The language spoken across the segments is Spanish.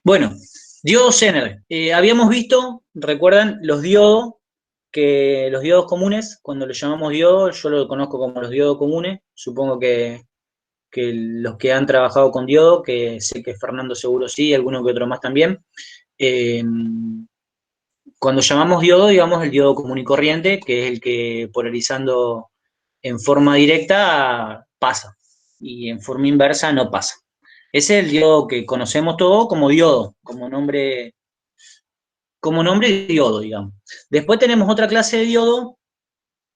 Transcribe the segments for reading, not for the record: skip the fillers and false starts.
Bueno, diodo Zener. Habíamos visto, recuerdan, los diodos, que los diodos comunes, cuando los llamamos diodo, yo lo conozco como los diodos comunes, supongo que los que han trabajado con diodo, que sé que Fernando seguro sí, alguno que otro más también, eh, cuando llamamos diodo, digamos el diodo común y corriente, que es el que polarizando en forma directa pasa, y en forma inversa no pasa. Ese es el diodo que conocemos todos como diodo, como nombre diodo, digamos. Después tenemos otra clase de diodo,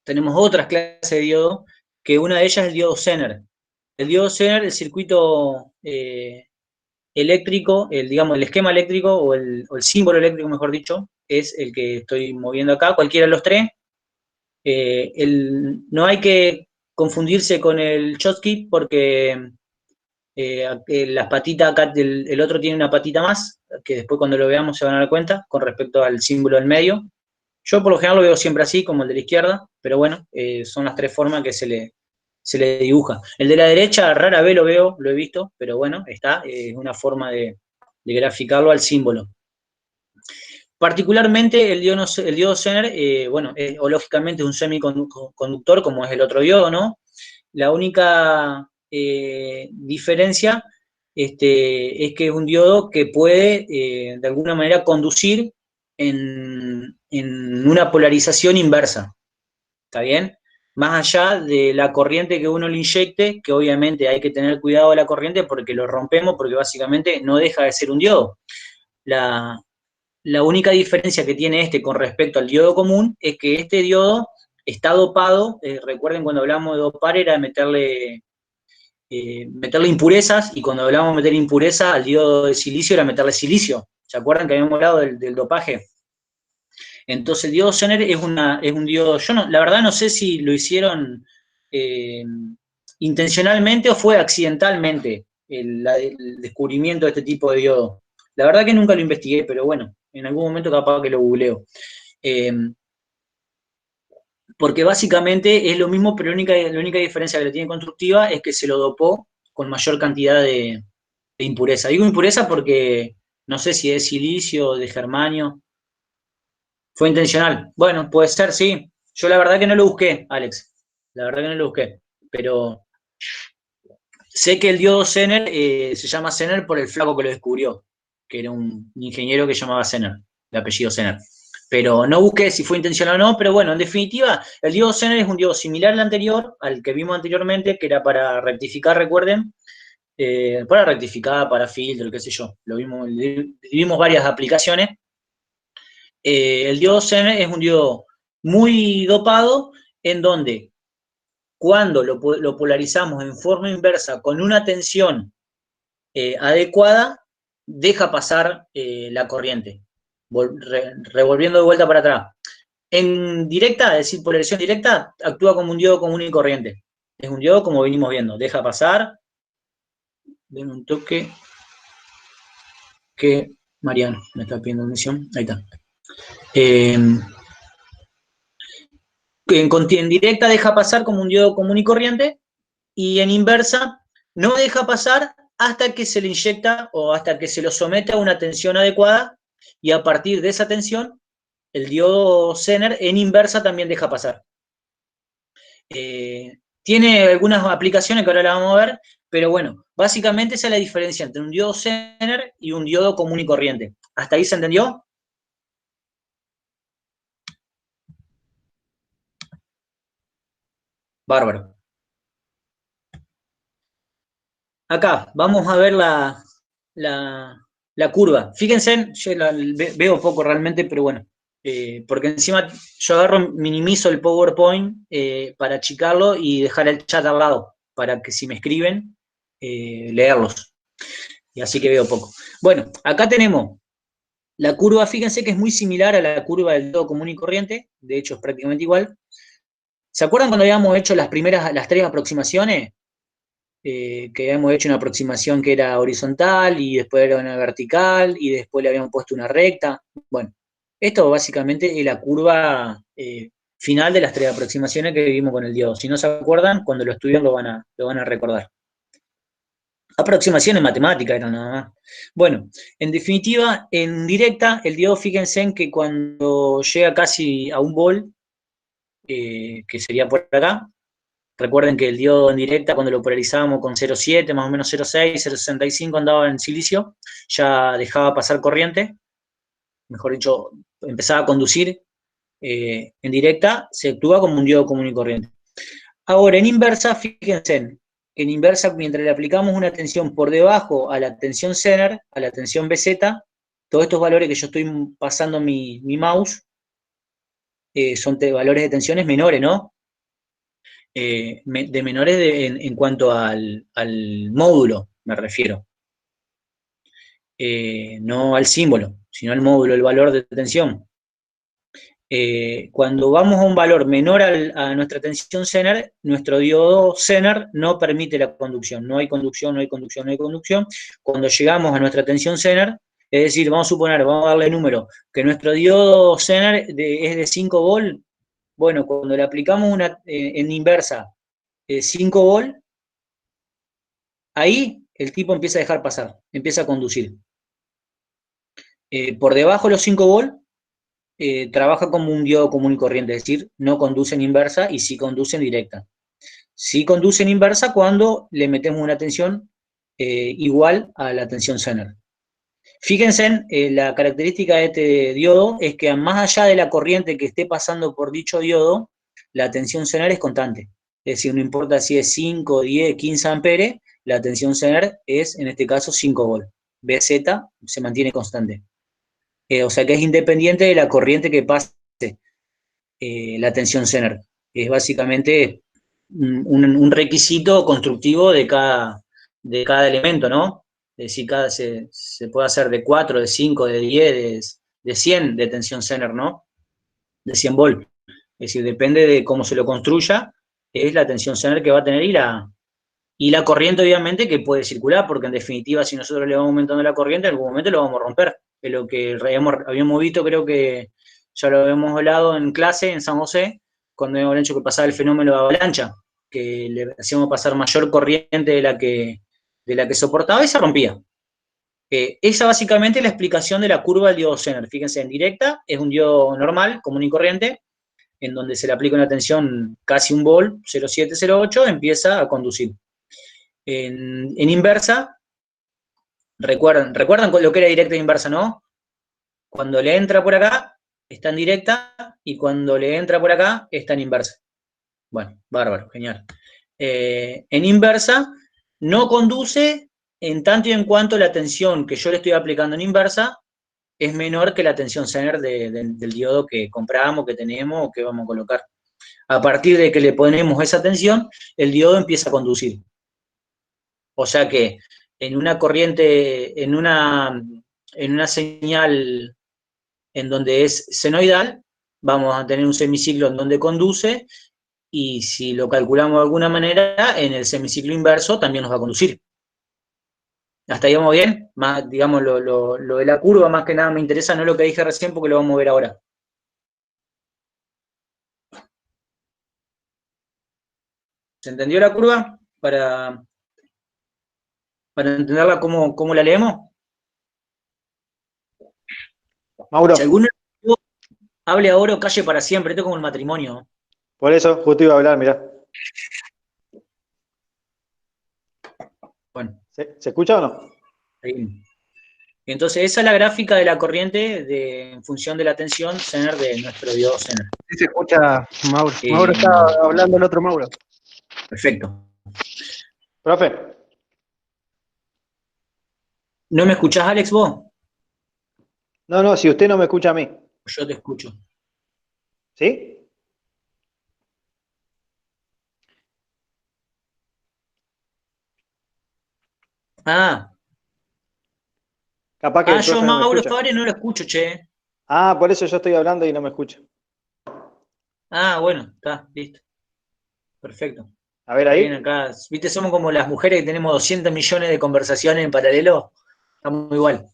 tenemos otras clases de diodo, que una de ellas es el diodo Zener. El diodo Zener, el circuito eléctrico, digamos, el esquema eléctrico o el símbolo eléctrico, mejor dicho, es el que estoy moviendo acá, cualquiera de los tres. No hay que confundirse con el Schottky porque las patitas acá, el otro tiene una patita más, que después cuando lo veamos se van a dar cuenta, con respecto al símbolo del medio. Yo por lo general lo veo siempre así, como el de la izquierda, pero bueno, son las tres formas que se le dibuja. El de la derecha rara vez lo veo, lo he visto, pero bueno, está, es una forma de graficarlo al símbolo. Particularmente el diodo Zener, bueno, o lógicamente es un semiconductor como es el otro diodo, ¿no? La única diferencia es que es un diodo que puede de alguna manera conducir en una polarización inversa, ¿está bien? Más allá de la corriente que uno le inyecte, que obviamente hay que tener cuidado de la corriente porque lo rompemos, porque básicamente no deja de ser un diodo. La, la única diferencia que tiene este con respecto al diodo común es que este diodo está dopado, recuerden cuando hablamos de dopar era meterle impurezas, y cuando hablamos de meter impurezas al diodo de silicio era meterle silicio. ¿Se acuerdan que habíamos hablado del dopaje? Entonces el diodo Zener es un diodo, yo no, la verdad no sé si lo hicieron eh, intencionalmente o fue accidentalmente el descubrimiento de este tipo de diodo. La verdad que nunca lo investigué, pero bueno, en algún momento capaz que lo googleo. Eh, Porque básicamente es lo mismo, pero la única diferencia que le tiene constructiva es que se lo dopó con mayor cantidad de impureza. Digo impureza porque no sé si es silicio o de germanio. Fue intencional. Bueno, puede ser, sí. Yo la verdad que no lo busqué, Alex. La verdad que no lo busqué. Pero sé que el diodo Zener se llama Zener por el flaco que lo descubrió, que era un ingeniero que llamaba Zener, de apellido Zener. Pero no busqué si fue intencional o no, pero bueno, en definitiva, el diodo Zener es un diodo similar al anterior, al que vimos anteriormente, que era para rectificar, recuerden, para rectificar, para filtro, qué sé yo. Vimos varias aplicaciones. El diodo Zener es un diodo muy dopado, en donde cuando lo polarizamos en forma inversa con una tensión adecuada, deja pasar la corriente, revolviendo de vuelta para atrás. En directa, es decir, polarización directa, actúa como un diodo común y corriente. Es un diodo como venimos viendo, deja pasar, ven un toque que Mariano me está pidiendo atención, ahí está. Eh, en directa deja pasar como un diodo común y corriente, y en inversa no deja pasar hasta que se le inyecta o hasta que se lo somete a una tensión adecuada, y a partir de esa tensión el diodo Zener en inversa también deja pasar. Tiene algunas aplicaciones que ahora la vamos a ver, pero bueno, básicamente esa es la diferencia entre un diodo Zener y un diodo común y corriente. ¿Hasta ahí se entendió? Bárbaro. Acá vamos a ver la, la curva. Fíjense, yo veo poco realmente, pero bueno, porque encima yo agarro, minimizo el PowerPoint para achicarlo y dejar el chat al lado, para que si me escriben, leerlos. Y así que veo poco. Bueno, acá tenemos la curva, fíjense que es muy similar a la curva del diodo común y corriente, de hecho es prácticamente igual. ¿Se acuerdan cuando habíamos hecho las tres aproximaciones? Que habíamos hecho una aproximación que era horizontal y después era una vertical y después le habíamos puesto una recta. Bueno, esto básicamente es la curva final de las tres aproximaciones que vimos con el diodo. Si no se acuerdan, cuando lo estudian lo van a recordar. Aproximaciones matemáticas eran nada más. Bueno, en definitiva, en directa, el diodo, fíjense en que cuando llega casi a un volt, que sería por acá, recuerden que el diodo en directa, cuando lo polarizábamos con 0,7, más o menos 0,6, 0,65 andaba en silicio, ya dejaba pasar corriente, mejor dicho, empezaba a conducir en directa, se actúa como un diodo común y corriente. Ahora, en inversa, fíjense, en inversa, mientras le aplicamos una tensión por debajo a la tensión Zener, a la tensión BZ, todos estos valores que yo estoy pasando mi mouse son valores de tensiones menores, ¿no? De menores en cuanto al módulo, me refiero. No al símbolo, sino al módulo, el valor de tensión. Cuando vamos a un valor menor a nuestra tensión Zener, nuestro diodo Zener no permite la conducción. No hay conducción, no hay conducción, no hay conducción. Cuando llegamos a nuestra tensión Zener, es decir, vamos a suponer, vamos a darle número, que nuestro diodo Zener es de 5 volt. Bueno, cuando le aplicamos en inversa 5 volt, ahí el tipo empieza a dejar pasar, empieza a conducir. Por debajo de los 5 volt, trabaja como un diodo común y corriente, es decir, no conduce en inversa y sí conduce en directa. Sí conduce en inversa cuando le metemos una tensión igual a la tensión Zener. Fíjense, la característica de este diodo es que más allá de la corriente que esté pasando por dicho diodo, la tensión Zener es constante. Es decir, no importa si es 5, 10, 15 amperes, la tensión Zener es, en este caso, 5 volt. BZ se mantiene constante. O sea que es independiente de la corriente que pase la tensión Zener. Es básicamente un requisito constructivo de cada elemento, ¿no? Es decir, se puede hacer de 4, de 5, de 10, de 100 de tensión Zener, ¿no? De 100 volt. Es decir, depende de cómo se lo construya, es la tensión Zener que va a tener y la corriente, obviamente, que puede circular, porque en definitiva, si nosotros le vamos aumentando la corriente, en algún momento lo vamos a romper. Es lo que habíamos visto, creo que ya lo habíamos hablado en clase en San José, cuando habíamos dicho que pasaba el fenómeno de avalancha, que le hacíamos pasar mayor corriente de la que soportaba y se rompía. Esa básicamente es la explicación de la curva del diodo Zener. Fíjense, en directa es un diodo normal, común y corriente, en donde se le aplica una tensión casi un volt, 0,7, 0,8, empieza a conducir. En inversa, recuerdan lo que era directa e inversa, ¿no? Cuando le entra por acá, está en directa, y cuando le entra por acá, está en inversa. Bueno, bárbaro, genial. En inversa, no conduce en tanto y en cuanto la tensión que yo le estoy aplicando en inversa es menor que la tensión Zener del diodo que compramos, que tenemos o que vamos a colocar. A partir de que le ponemos esa tensión, el diodo empieza a conducir. O sea que en una corriente, en una señal en donde es senoidal, vamos a tener un semiciclo en donde conduce, y si lo calculamos de alguna manera, en el semiciclo inverso también nos va a conducir. ¿Hasta ahí vamos bien? Más, digamos, lo de la curva, más que nada me interesa, no lo que dije recién, porque lo vamos a ver ahora. ¿Se entendió la curva? Para entenderla, ¿cómo la leemos? Mauro, Si alguno hable ahora o calle para siempre, esto es como el matrimonio. por eso justo iba a hablar, mirá. Bueno, ¿Se escucha o no? ahí. Entonces, esa es la gráfica de la corriente en función de la tensión Zener de nuestro diodo Zener. Sí se escucha, Mauro. Mauro está hablando el otro Mauro. Perfecto. Profe, ¿No me escuchás, Alex, vos? no, si usted no me escucha a mí, Yo te escucho. ¿sí? Ah, Capaz que el yo profe no me Mauro escucha. Fabre no lo escucho, che. Ah, por eso yo estoy hablando y no me escucha. Ah, bueno, está, listo. Perfecto. A ver Está bien ahí. acá. Viste, somos como las mujeres que tenemos 200 millones de conversaciones en paralelo. Estamos igual.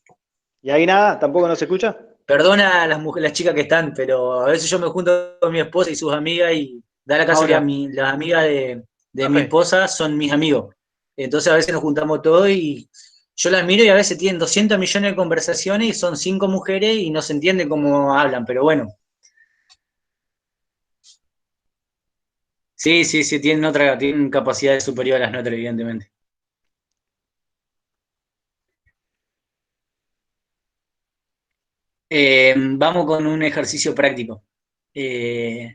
¿Y ahí nada? ¿Tampoco no se escucha? Perdona a las chicas que están, pero a veces yo me junto con mi esposa y sus amigas y da la casualidad, Mauro, las amigas de mi profe, esposa son mis amigos. Entonces a veces nos juntamos todos y yo las miro y a veces tienen 200 millones de conversaciones y son 5 mujeres y no se entiende cómo hablan, pero bueno. Sí, sí, sí, tienen capacidades superiores a las nuestras, evidentemente. Vamos con un ejercicio práctico.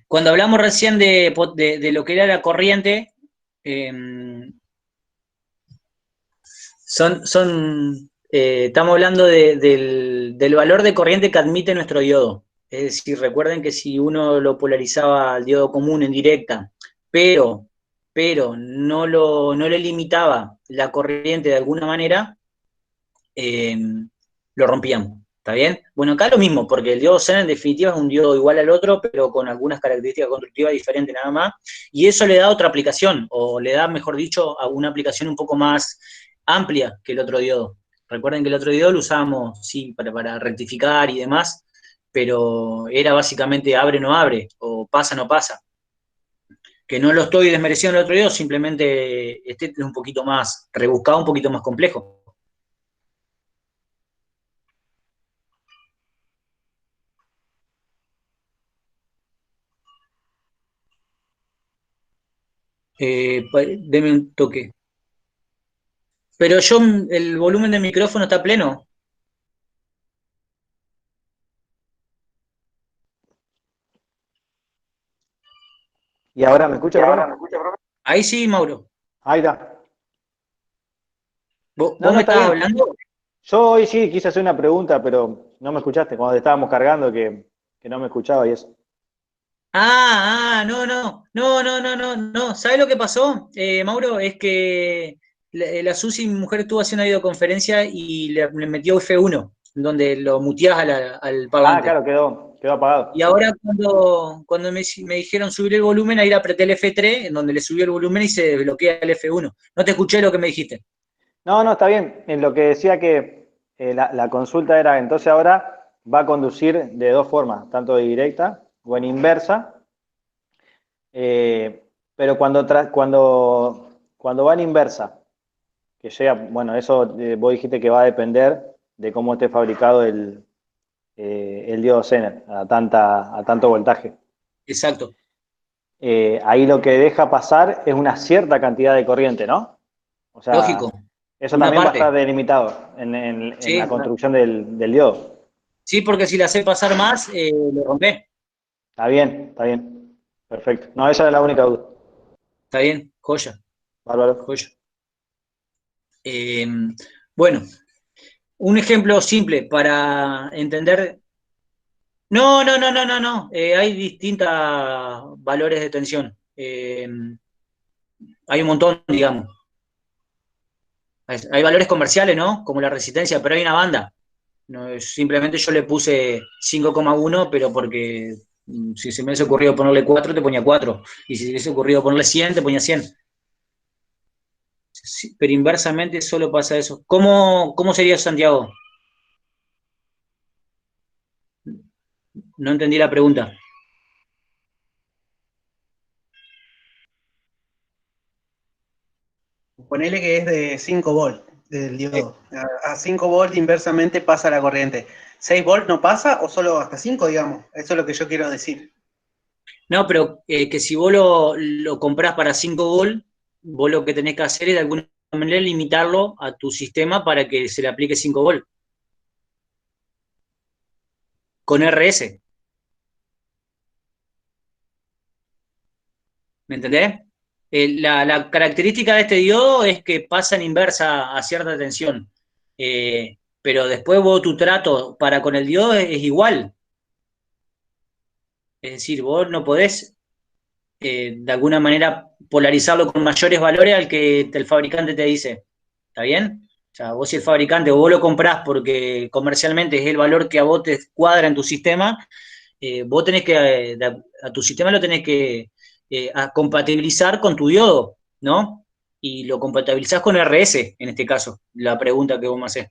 Cuando hablamos recién de lo que era la corriente, eh, estamos hablando del valor de corriente que admite nuestro diodo. Es decir, recuerden que si uno lo polarizaba al diodo común en directa, pero, pero no le limitaba la corriente de alguna manera, eh, lo rompíamos. ¿Está bien? Bueno, acá lo mismo, porque el diodo Zener en definitiva es un diodo igual al otro, pero con algunas características constructivas diferentes nada más, y eso le da otra aplicación, o le da, mejor dicho, a una aplicación un poco más amplia que el otro diodo. Recuerden que el otro diodo lo usábamos, sí, para rectificar y demás, pero era básicamente abre o no abre, o pasa o no pasa. Que no lo estoy desmereciendo el otro diodo, simplemente este es un poquito más rebuscado, un poquito más complejo. Deme un toque. Pero yo, el volumen del micrófono está pleno. ¿Y ahora me escucha, profe? Ahí sí, Mauro. Ahí está. No, ¿Vos no, me está estabas bien. hablando? Yo hoy sí quise hacer una pregunta, pero no me escuchaste cuando te estábamos cargando que no me escuchaba y eso. No. ¿Sabes lo que pasó, Mauro? Es que la Susi, mi mujer, estuvo haciendo una videoconferencia y le metió F1, donde lo muteás al Ah, parlante. claro, quedó Y apagado. ahora cuando me dijeron subir el volumen, ahí le apreté el F3, en donde le subió el volumen y se bloquea el F1. No te escuché lo que me dijiste. No, no, está bien. En lo que decía que la consulta era, entonces ahora va a conducir de dos formas, tanto de directa o en inversa. Pero cuando va en inversa, que llega, bueno, eso vos dijiste que va a depender de cómo esté fabricado el diodo Zener a tanto voltaje. Exacto. Ahí lo que deja pasar es una cierta cantidad de corriente, ¿no? O sea, Lógico. eso Una también va a estar parte. delimitado en la Sí, construcción del diodo. sí, porque si la sé pasar más, lo rompé. Está bien, está bien. Perfecto. No, esa es la única duda. Está bien, joya, Bárbaro. joya. Eh, bueno, un ejemplo simple para entender. No. Hay distintos valores de tensión. Hay un montón, digamos. Hay valores comerciales, ¿no? Como la resistencia, pero hay una banda. No, simplemente yo le puse 5,1, pero porque si se me hubiese ocurrido ponerle 4, te ponía 4. Y si se me hubiese ocurrido ponerle 100, te ponía 100. Sí, pero inversamente solo pasa eso. ¿Cómo sería Santiago? No entendí la pregunta. Ponele que es de 5 volt del diodo. A 5 volt inversamente pasa la corriente. ¿6 volt no pasa o solo hasta 5, digamos? Eso es lo que yo quiero decir. No, pero que si vos lo comprás para 5 volt, vos lo que tenés que hacer es de alguna manera limitarlo a tu sistema para que se le aplique 5 volt con RS. ¿Me entendés? La característica de este diodo es que pasa en inversa a cierta tensión. Pero después vos tu trato para con el diodo es igual. Es decir, vos no podés de alguna manera polarizarlo con mayores valores al que el fabricante te dice. ¿Está bien? O sea, vos si el fabricante o vos lo comprás porque comercialmente es el valor que a vos te cuadra en tu sistema, vos tenés que, a tu sistema lo tenés que a compatibilizar con tu diodo, ¿no? Y lo compatibilizás con RS, en este caso, la pregunta que vos me hacés.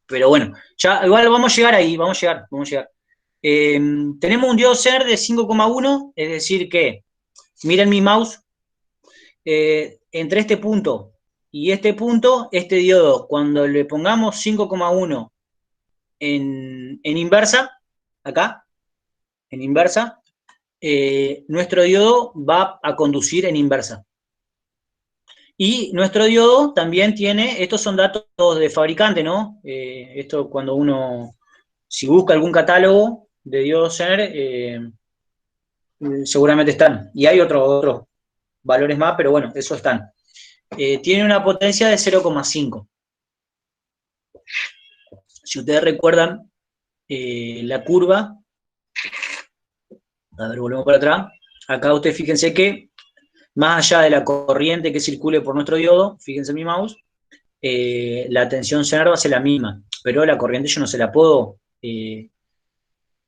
Pero bueno, ya igual vamos a llegar ahí, vamos a llegar. Eh, tenemos un diodo CER de 5,1, es decir que, miren mi mouse, entre este punto Y este punto, este diodo, cuando le pongamos 5,1 en inversa, acá, en inversa, nuestro diodo va a conducir en inversa. Y nuestro diodo también tiene, estos son datos de fabricante, ¿no? Esto cuando uno, si busca algún catálogo de diodos Zener, seguramente están. Y hay otros valores más, pero bueno, esos están. Tiene una potencia de 0,5. Si ustedes recuerdan la curva, a ver, volvemos para atrás. Acá ustedes fíjense que más allá de la corriente que circule por nuestro diodo, fíjense en mi mouse, la tensión Zener va a ser la misma, pero la corriente yo no se la puedo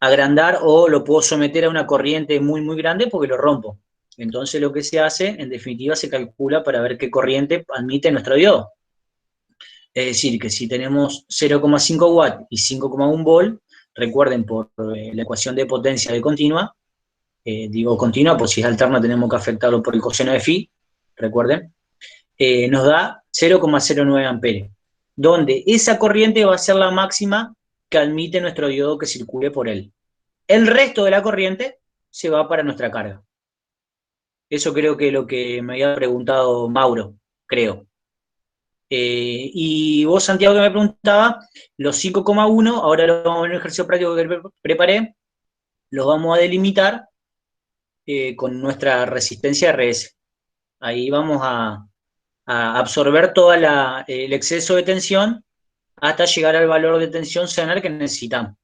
agrandar o lo puedo someter a una corriente muy, muy grande porque lo rompo. Entonces lo que se hace, en definitiva, se calcula para ver qué corriente admite nuestro diodo. Es decir, que si tenemos 0,5 watt y 5,1 volt, recuerden por la ecuación de potencia de continua, digo continua, pues si es alterna tenemos que afectarlo por el coseno de phi, recuerden, nos da 0,09 amperes, donde esa corriente va a ser la máxima que admite nuestro diodo que circule por él. El resto de la corriente se va para nuestra carga. Eso creo que es lo que me había preguntado Mauro, creo. Y vos, Santiago, que me preguntaba, los 5,1, ahora lo vamos a ver en el ejercicio práctico que preparé, los vamos a delimitar con nuestra resistencia RS. Ahí vamos a absorber todo el exceso de tensión hasta llegar al valor de tensión Zener que necesitamos.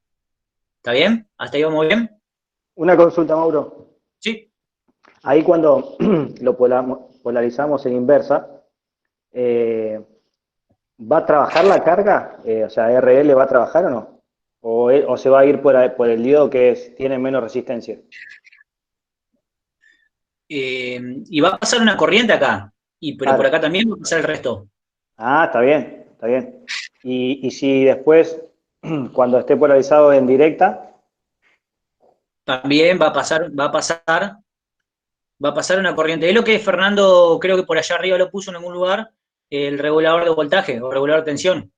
¿Está bien? ¿Hasta ahí vamos bien? Una consulta, Mauro. Sí. Ahí cuando lo polarizamos en inversa, ¿va a trabajar la carga? O sea, ¿RL va a trabajar o no? ¿O se va a ir por el diodo que tiene menos resistencia? Y va a pasar una corriente acá, pero por Claro. acá también va a pasar el resto. Ah, está bien, está bien. Y si después, cuando esté polarizado en directa, También va a pasar una corriente. Es lo que Fernando, creo que por allá arriba lo puso en algún lugar, el regulador de voltaje o regulador de tensión.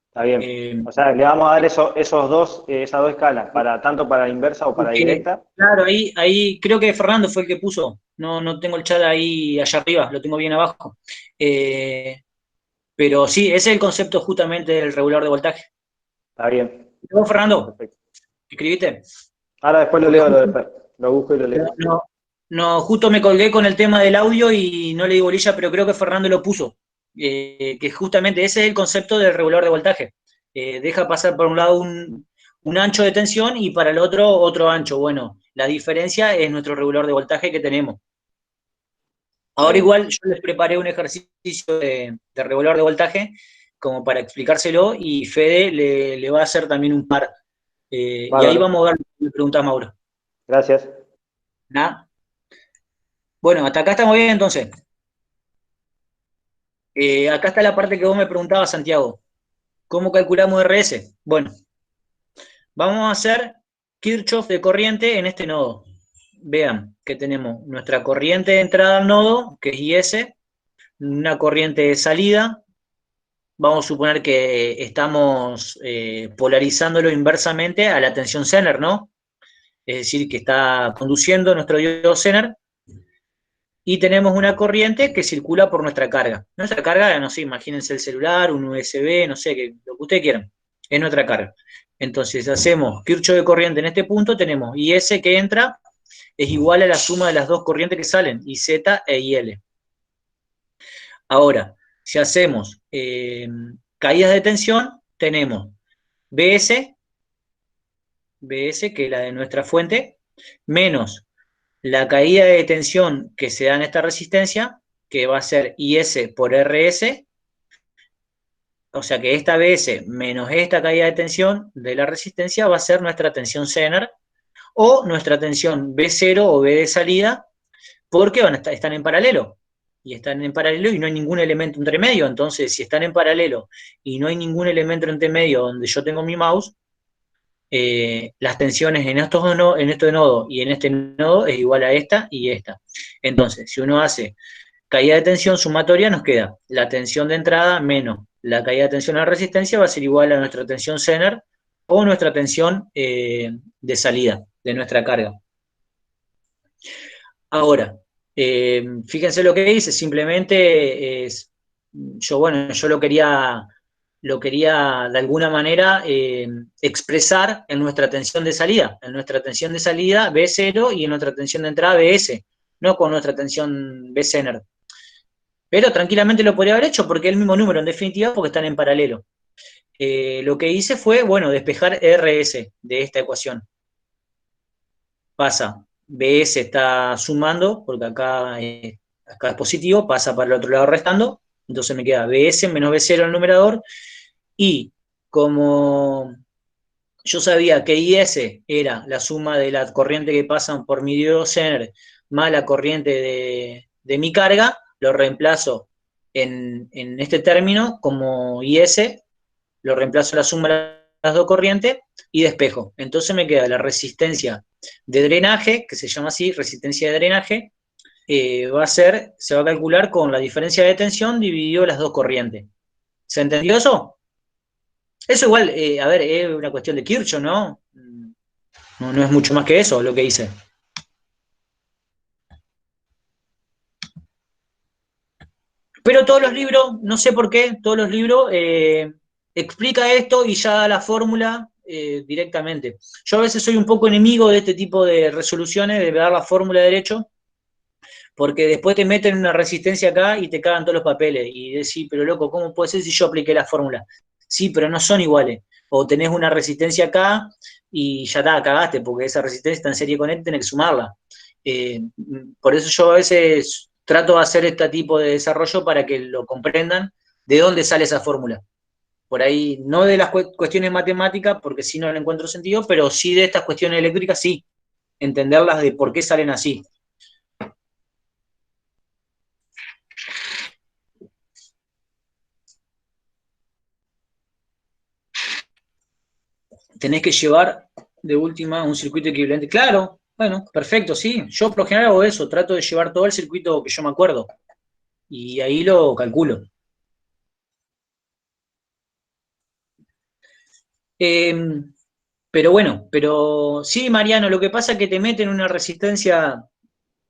está bien. O sea, le vamos a dar esas dos escalas, tanto para inversa o para Porque, directa. claro, ahí creo que Fernando fue el que puso. No tengo el chat ahí allá arriba, lo tengo bien abajo. Pero sí, ese es el concepto justamente del regulador de voltaje. Está bien. ¿Vos, Fernando? Perfecto. ¿Escribiste? Ahora después lo Porque leo, justo, lo busco y lo leo. justo me colgué con el tema del audio y no le di bolilla, pero creo que Fernando lo puso. Que justamente ese es el concepto del regulador de voltaje. Deja pasar por un lado un ancho de tensión y para el otro ancho. Bueno, la diferencia es nuestro regulador de voltaje que tenemos. Está Ahora bien. igual yo les preparé un ejercicio de regulador de voltaje como para explicárselo y Fede le va a hacer también un par. Y ahí Bárbaro. vamos a ver lo que me preguntás, Mauro. Gracias. ¿Nada? Bueno, hasta acá estamos bien entonces. Acá está la parte que vos me preguntabas, Santiago. ¿Cómo calculamos RS? Bueno, vamos a hacer Kirchhoff de corriente en este nodo. Vean que tenemos nuestra corriente de entrada al nodo, que es IS, una corriente de salida. Vamos a suponer que estamos polarizándolo inversamente a la tensión Zener, ¿no? Es decir, que está conduciendo nuestro diodo Zener y tenemos una corriente que circula por nuestra carga. Nuestra carga, no sé, imagínense el celular, un USB, no sé, lo que ustedes quieran, es nuestra carga. Entonces hacemos Kirchhoff de corriente en este punto, tenemos IS que entra es igual a la suma de las dos corrientes que salen, IZ e IL. Ahora, si hacemos caídas de tensión, tenemos BS, que es la de nuestra fuente, menos la caída de tensión que se da en esta resistencia, que va a ser IS por RS, o sea que esta BS menos esta caída de tensión de la resistencia va a ser nuestra tensión Zener o nuestra tensión B0 o B de salida, porque están en paralelo. Y están en paralelo y no hay ningún elemento entre medio. Entonces, si están en paralelo y no hay ningún elemento entre medio donde yo tengo mi mouse, las tensiones en este nodo y en este nodo es igual a esta y esta. Entonces, si uno hace caída de tensión sumatoria nos queda la tensión de entrada menos la caída de tensión a la resistencia va a ser igual a nuestra tensión Zener o nuestra tensión de salida de nuestra carga. Ahora, fíjense lo que dice, simplemente yo lo quería de alguna manera expresar en nuestra tensión de salida. En nuestra tensión de salida B0 y en nuestra tensión de entrada BS, no con nuestra tensión B-Zener. Pero tranquilamente lo podría haber hecho porque es el mismo número en definitiva porque están en paralelo. Lo que hice fue, bueno, despejar RS de esta ecuación. Pasa, BS está sumando, porque acá es positivo, pasa para el otro lado restando, entonces me queda BS menos B0 en el numerador, y como yo sabía que IS era la suma de la corriente que pasan por mi diodo Zener más la corriente de mi carga, lo reemplazo en este término como IS, lo reemplazo la suma de las dos corrientes y despejo. Entonces me queda la resistencia de drenaje, que se llama así, resistencia de drenaje, se va a calcular con la diferencia de tensión dividido las dos corrientes. ¿Se entendió eso? Eso igual, a ver, es una cuestión de Kirchhoff, ¿no? No es mucho más que eso lo que hice. Pero todos los libros, no sé por qué, todos los libros explica esto y ya da la fórmula directamente. Yo a veces soy un poco enemigo de este tipo de resoluciones, de dar la fórmula derecho, porque después te meten una resistencia acá y te cagan todos los papeles. Y decís, pero loco, ¿cómo puede ser si yo apliqué la fórmula? Sí, pero no son iguales. O tenés una resistencia acá y ya está, cagaste, porque esa resistencia está en serie con él, tenés que sumarla. Por eso yo a veces trato de hacer este tipo de desarrollo para que lo comprendan de dónde sale esa fórmula. Por ahí, no de las cuestiones matemáticas, porque si no le encuentro sentido, pero sí de estas cuestiones eléctricas, sí, entenderlas de por qué salen así. Tenés que llevar de última un circuito equivalente. Claro, bueno, perfecto, sí. Yo por lo general hago eso, trato de llevar todo el circuito que yo me acuerdo. Y ahí lo calculo. Pero bueno, pero sí, Mariano, lo que pasa es que te meten una resistencia,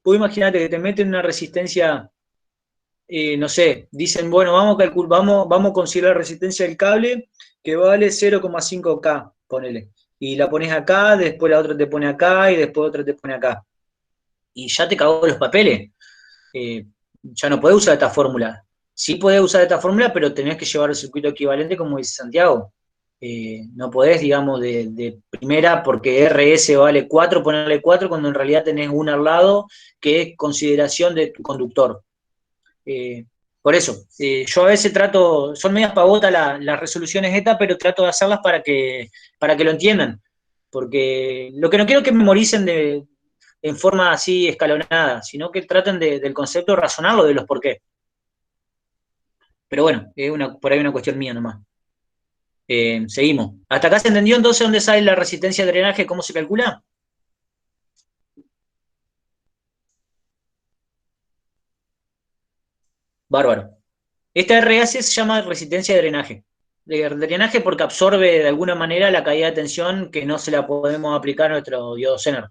vos imaginate que te meten una resistencia, no sé, dicen, bueno, vamos a considerar la resistencia del cable que vale 0,5K, ponele. Y la pones acá, después la otra te pone acá y después otra te pone acá. Y ya te cagó los papeles. Ya no podés usar esta fórmula. Sí podés usar esta fórmula, pero tenés que llevar el circuito equivalente, como dice Santiago. No podés, digamos, de primera, porque RS vale 4, ponerle 4 cuando en realidad tenés un al lado que es consideración de tu conductor. Por eso, yo a veces trato, son medias pavotas las resoluciones estas, pero trato de hacerlas para que lo entiendan. Porque lo que no quiero es que memoricen en forma así escalonada, sino que traten del concepto razonarlo de los por qué. Pero bueno, es por ahí una cuestión mía nomás. Seguimos. ¿Hasta acá se entendió entonces dónde sale la resistencia de drenaje, cómo se calcula? Bárbaro. Esta RS se llama resistencia de drenaje. De drenaje porque absorbe de alguna manera la caída de tensión que no se la podemos aplicar a nuestro diodo Zener.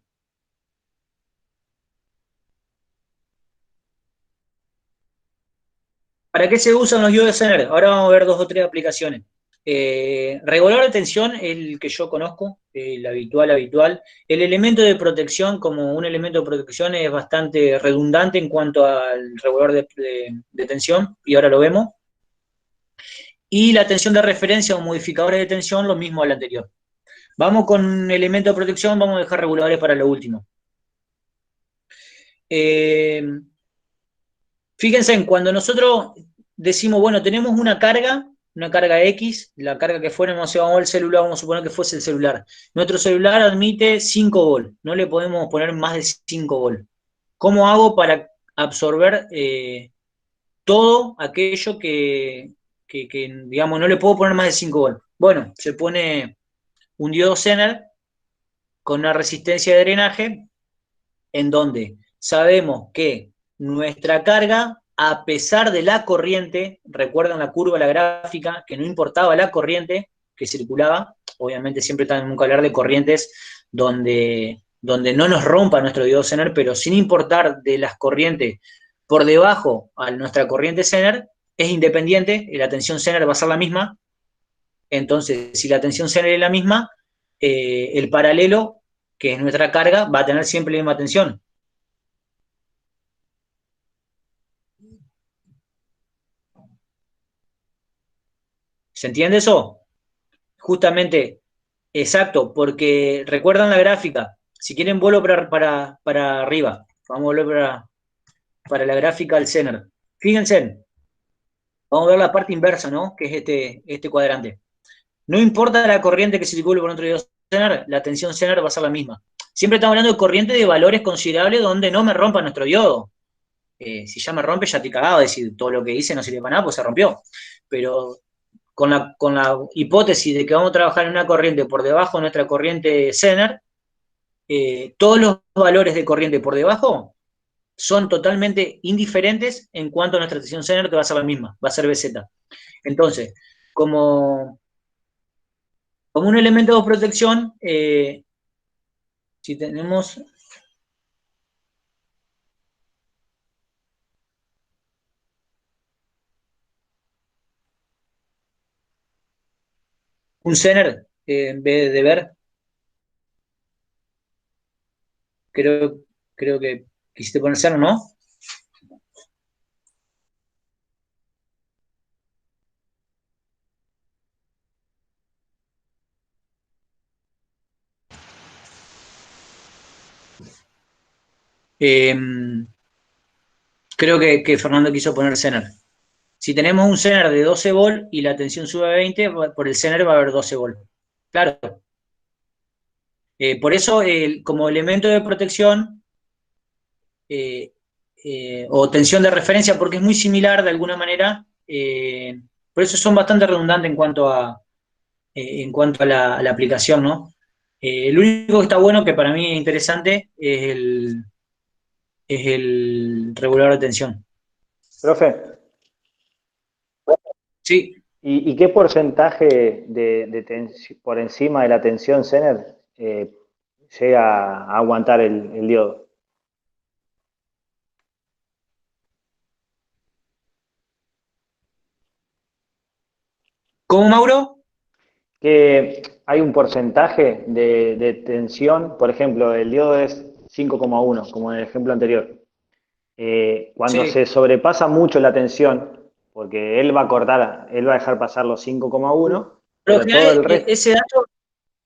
¿Para qué se usan los diodos Zener? Ahora vamos a ver dos o tres aplicaciones. Regulador de tensión, el que yo conozco, el habitual. El elemento de protección, como un elemento de protección, es bastante redundante en cuanto al regulador de tensión, y ahora lo vemos. Y la tensión de referencia o modificadores de tensión, lo mismo al anterior. Vamos con elemento de protección, vamos a dejar reguladores para lo último. Fíjense en cuando nosotros decimos, bueno, tenemos una carga X, la carga que fuera, no sé, vamos al celular, vamos a suponer que fuese el celular. Nuestro celular admite 5 volt, no le podemos poner más de 5 volt. ¿Cómo hago para absorber todo aquello que, digamos, no le puedo poner más de 5 volt? Bueno, se pone un diodo Zener con una resistencia de drenaje en donde sabemos que nuestra carga a pesar de la corriente, recuerdan la curva, la gráfica, que no importaba la corriente que circulaba, obviamente siempre tenemos que hablar de corrientes donde no nos rompa nuestro diodo Zener, pero sin importar de las corrientes por debajo a nuestra corriente Zener, es independiente, la tensión Zener va a ser la misma, entonces si la tensión Zener es la misma, el paralelo, que es nuestra carga, va a tener siempre la misma tensión. ¿Se entiende eso? Justamente, exacto, porque recuerdan la gráfica. Si quieren, vuelo para arriba. Vamos a volver para la gráfica del Zener. Fíjense, vamos a ver la parte inversa, ¿no? Que es este cuadrante. No importa la corriente que circule por dentro de Zener, la tensión Zener va a ser la misma. Siempre estamos hablando de corriente de valores considerables donde no me rompa nuestro diodo. Si ya me rompe, ya estoy cagado, es decir, todo lo que hice no sirve para nada, pues se rompió. Pero con la hipótesis de que vamos a trabajar en una corriente por debajo de nuestra corriente Zener, todos los valores de corriente por debajo son totalmente indiferentes en cuanto a nuestra tensión Zener, que va a ser la misma, va a ser BZ. Entonces, como, como un elemento de protección, si tenemos un Zener, en vez de ver, creo, creo que quisiste poner Zener, ¿no? Eh, creo que Fernando quiso poner Zener. Si tenemos un Zener de 12 volt y la tensión sube a 20, por el Zener va a haber 12 volt. Claro. Por eso, como elemento de protección eh, o tensión de referencia, porque es muy similar de alguna manera, por eso son bastante redundantes en cuanto a la aplicación, ¿no? Lo único que está bueno, que para mí es interesante, es el regulador de tensión. Profe, Sí, ¿y qué porcentaje por encima de la tensión Zener llega a aguantar el diodo? ¿cómo, Mauro? Que hay un porcentaje de tensión, por ejemplo, el diodo es 5,1, como en el ejemplo anterior. Cuando Sí. se sobrepasa mucho la tensión, porque él va a cortar, él va a dejar pasar los 5,1, Por lo pero todo general, el resto... ese dato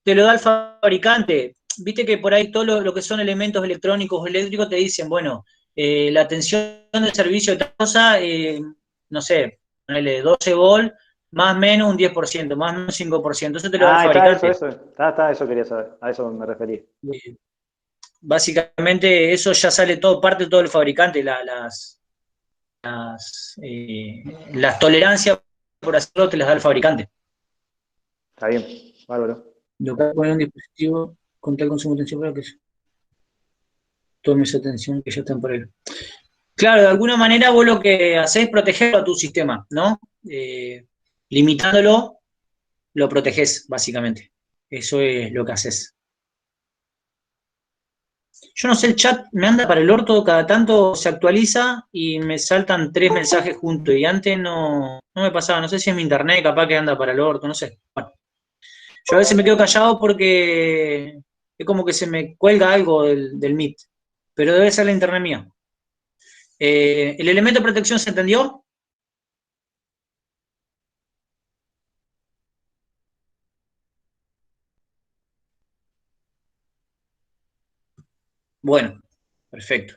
te lo da el fabricante. Viste que por ahí todo lo que son elementos electrónicos o eléctricos te dicen, bueno, la tensión del servicio de tal cosa, no sé, ponele 12 volt, más o menos un 10%, más o menos un 5%. Eso te lo da el Ah, está eso, fabricante. eso quería saber, a eso me refería. Eh, Básicamente eso ya sale todo, parte de todo el fabricante, las tolerancias, por hacerlo, te las da el fabricante. Está bien, bárbaro. Lo que poner un dispositivo con tal consumo de tensión para que tome esa atención que ya están por él. Claro, de alguna manera vos lo que haces es proteger a tu sistema, ¿no? Limitándolo, lo proteges, básicamente. Eso es lo que haces. Yo no sé, el chat me anda para el orto, cada tanto se actualiza y me saltan 3 mensajes juntos. Y antes no me pasaba, no sé si es mi internet, capaz que anda para el orto, no sé. Bueno, yo a veces me quedo callado porque es como que se me cuelga algo del Meet, pero debe ser la internet mía. ¿El elemento de protección se entendió? Bueno, perfecto.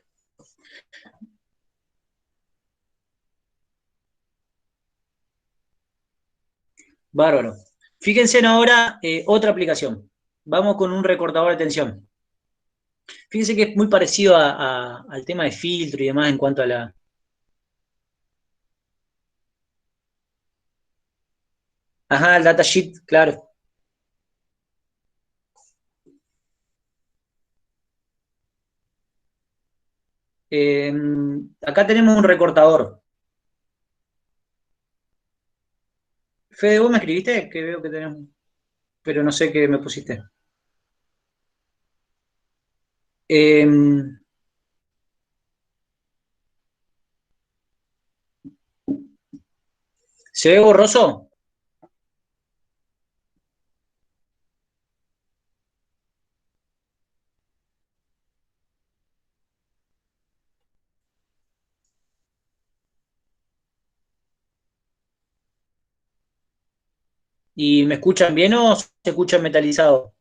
Bárbaro. Fíjense en ahora otra aplicación. Vamos con un recortador de tensión. Fíjense que es muy parecido al tema de filtro y demás en cuanto a la... Ajá, el datasheet, claro. Eh, acá tenemos un recortador. Fede, ¿vos me escribiste? Que veo que tenés, pero no sé qué me pusiste. Em, ¿Se ve borroso? ¿Y me escuchan bien o se escucha metalizado?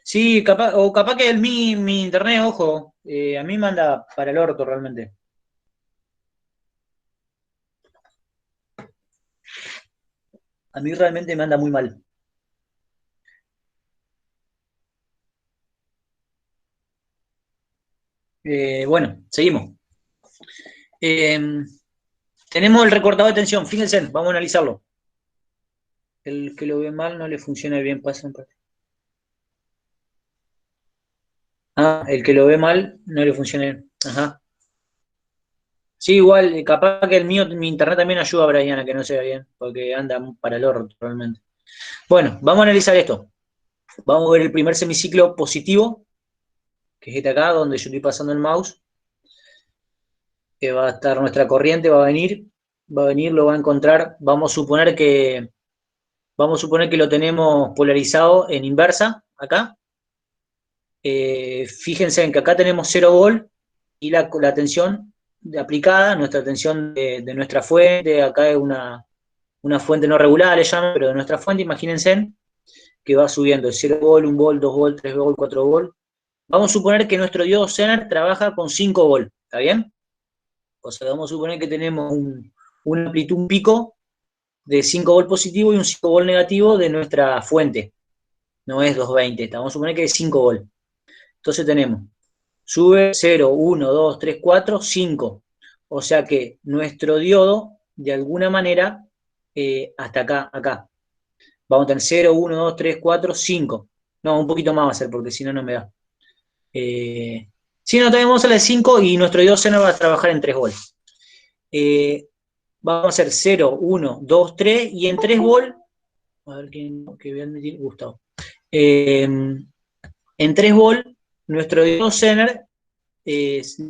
Sí, capaz, o capaz que mi internet, ojo, a mí manda para el orto realmente. A mí realmente me anda muy mal. Bueno, seguimos. Eh, Tenemos el recortador de tensión, fíjense, vamos a analizarlo. El que lo ve mal no le funciona bien, pasa en parte. Ah, el que lo ve mal no le funciona bien. Ajá. Sí, igual, capaz que el mío, mi internet también ayuda a Brian a que no se vea bien, porque anda para el orto realmente. Bueno, vamos a analizar esto. Vamos a ver el primer semiciclo positivo, que es este acá, donde yo estoy pasando el mouse, que va a estar nuestra corriente, va a venir, lo va a encontrar. Vamos a suponer que lo tenemos polarizado en inversa, acá. Fíjense en que acá tenemos 0 volt y la tensión aplicada, nuestra tensión de nuestra fuente, acá es una fuente no regulada, le llaman, pero de nuestra fuente, imagínense que va subiendo 0 volt, 1 volt, 2 volt, 3 volt, 4 volt. Vamos a suponer que nuestro diodo Zener trabaja con 5 volt, ¿está bien? O sea, vamos a suponer que tenemos una amplitud, un pico de 5 volt positivo y un 5 volt negativo de nuestra fuente. No es 220, vamos a suponer que es 5 volt. Entonces tenemos, sube 0, 1, 2, 3, 4, 5. O sea que nuestro diodo, de alguna manera, hasta acá. Vamos a tener 0, 1, 2, 3, 4, 5. No, un poquito más va a ser porque si no, no me da. Si no, también vamos a la 5 y nuestro diodo Zener va a trabajar en 3 volts. Vamos a hacer 0, 1, 2, 3 y en 3 volt, a ver quién que voy a admitir, Gustavo. En 3 volt, nuestro diodo Zener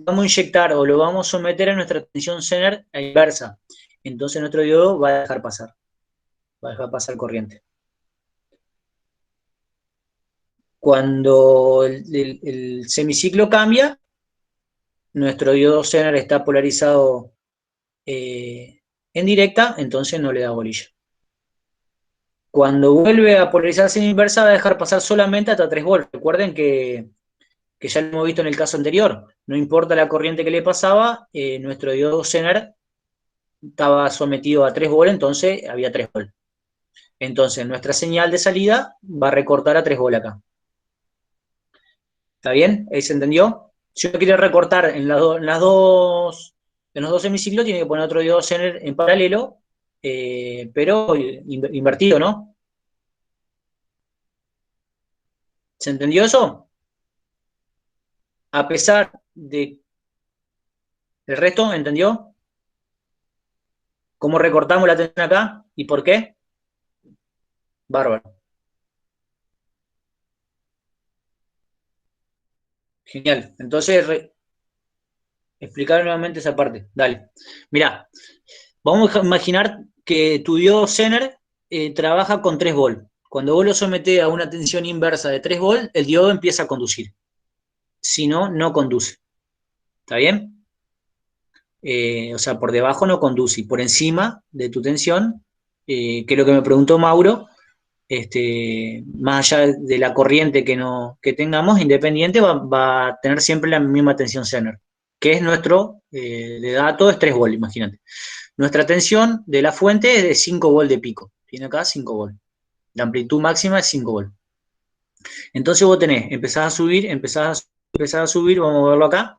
vamos a inyectar o lo vamos a someter a nuestra tensión Zener a inversa. Entonces nuestro diodo va a dejar pasar corriente. Cuando el semiciclo cambia, nuestro diodo Zener está polarizado en directa, entonces no le da bolilla. Cuando vuelve a polarizarse en inversa, va a dejar pasar solamente hasta 3 volts. Recuerden que ya lo hemos visto en el caso anterior. No importa la corriente que le pasaba, nuestro diodo Zener estaba sometido a 3 volts, entonces había 3 volts. Entonces nuestra señal de salida va a recortar a 3 volts acá. ¿Está bien? ¿Ahí se entendió? Si uno quiere recortar en en los dos semiciclos, tiene que poner otro diodo Zener en paralelo, pero invertido, ¿no? ¿Se entendió eso? A pesar de... ¿El resto entendió? ¿Cómo recortamos la tensión acá? ¿Y por qué? Bárbaro. Genial. Entonces, explicar nuevamente esa parte. Dale. Mirá, vamos a imaginar que tu diodo Zener trabaja con 3 volt. Cuando vos lo sometés a una tensión inversa de 3 volt, el diodo empieza a conducir. Si no, no conduce. ¿Está bien? O sea, por debajo no conduce. Y por encima de tu tensión, que es lo que me preguntó Mauro, más allá de la corriente que tengamos, independiente, va a tener siempre la misma tensión Zener, que es nuestro de dato, es 3 volt, imagínate. Nuestra tensión de la fuente es de 5 volt de pico. Tiene acá 5 volt. La amplitud máxima es 5 volt. Entonces vos empezás a subir, vamos a verlo acá.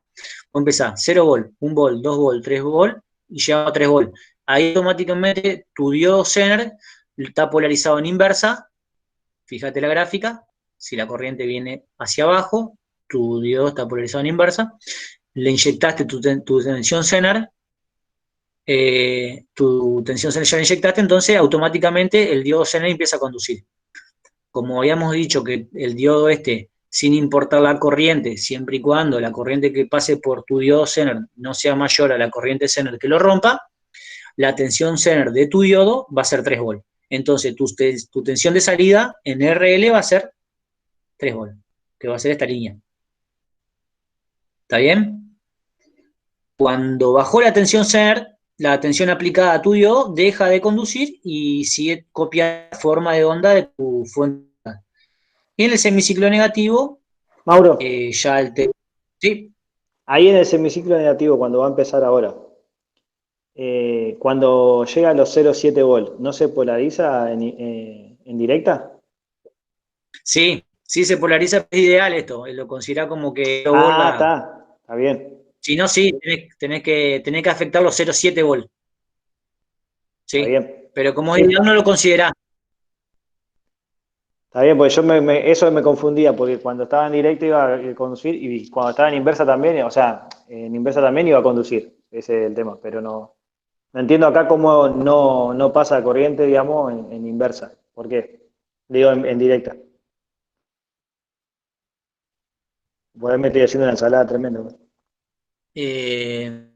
Vos empezás 0 volt, 1 volt, 2 volt, 3 volt y llegamos a 3 volt. Ahí automáticamente tu diodo Zener está polarizado en inversa. Fíjate la gráfica. si la corriente viene hacia abajo, tu diodo está polarizado en inversa, le inyectaste tu tensión Zener, ya la inyectaste, entonces automáticamente el diodo Zener empieza a conducir. Como habíamos dicho que el diodo sin importar la corriente, siempre y cuando la corriente que pase por tu diodo Zener no sea mayor a la corriente Zener que lo rompa, la tensión Zener de tu diodo va a ser 3 volts. Entonces tu tensión de salida en RL va a ser 3 volts, que va a ser esta línea. ¿Está bien? Cuando bajó la tensión Zener, la tensión aplicada a tu diodo deja de conducir y sigue copiando la forma de onda de tu fuente. Y en el semiciclo negativo, Mauro, ya el T. Sí, ahí en el semiciclo negativo, cuando va a empezar ahora, cuando llega a los 0,7 volt, ¿no se polariza en directa? sí, sí se polariza, es ideal esto, lo considera como que Ah, está bien, si no, sí, tenés que afectar los 0,7 volt, está sí, bien. pero como es Sí, ideal no lo considera. está bien, porque eso me confundía, porque cuando estaba en directo iba a conducir y cuando estaba en inversa también, o sea, en inversa también iba a conducir, ese es el tema, pero no entiendo acá cómo no pasa corriente, digamos, en inversa. ¿Por qué? Digo, en directa. Pues me estoy haciendo una ensalada tremenda. Eh,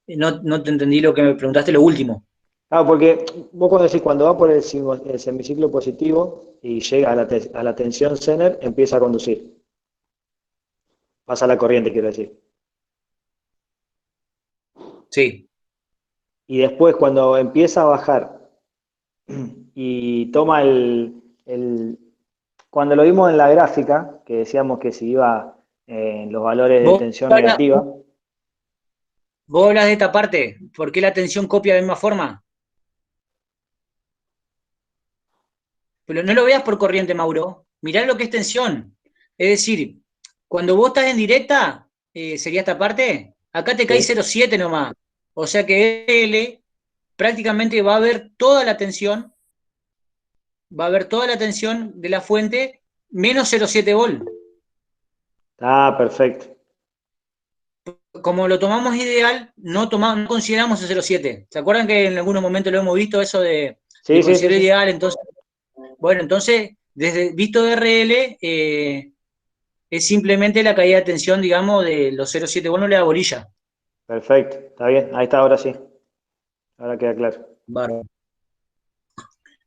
no te entendí lo que me preguntaste, lo último. Ah, porque vos cuando decís, cuando va por el semiciclo positivo y llega a la tensión Zener, empieza a conducir. Pasa la corriente, quiero decir. Sí, Y después, cuando empieza a bajar y toma cuando lo vimos en la gráfica, que decíamos que si iba en los valores de vos tensión hablas, negativa, vos hablas de esta parte, ¿por qué la tensión copia de la misma forma? Pero no lo veas por corriente, Mauro. Mirá lo que es tensión. Es decir, cuando vos estás en directa, sería esta parte, acá te cae ¿sí? 0,7 nomás. O sea que L prácticamente va a haber toda la tensión de la fuente menos 0,7 volt. Ah, perfecto. Como lo tomamos ideal, no consideramos el 0,7. ¿Se acuerdan que en algunos momentos lo hemos visto eso de Sí, sí, sí, considerar sí. ideal? Entonces, bueno, entonces, desde visto de RL, es simplemente la caída de tensión, digamos, de los 0,7 volt no le da bolilla. Perfecto. Está bien. Ahí está, ahora sí. Ahora queda claro. Bárbaro.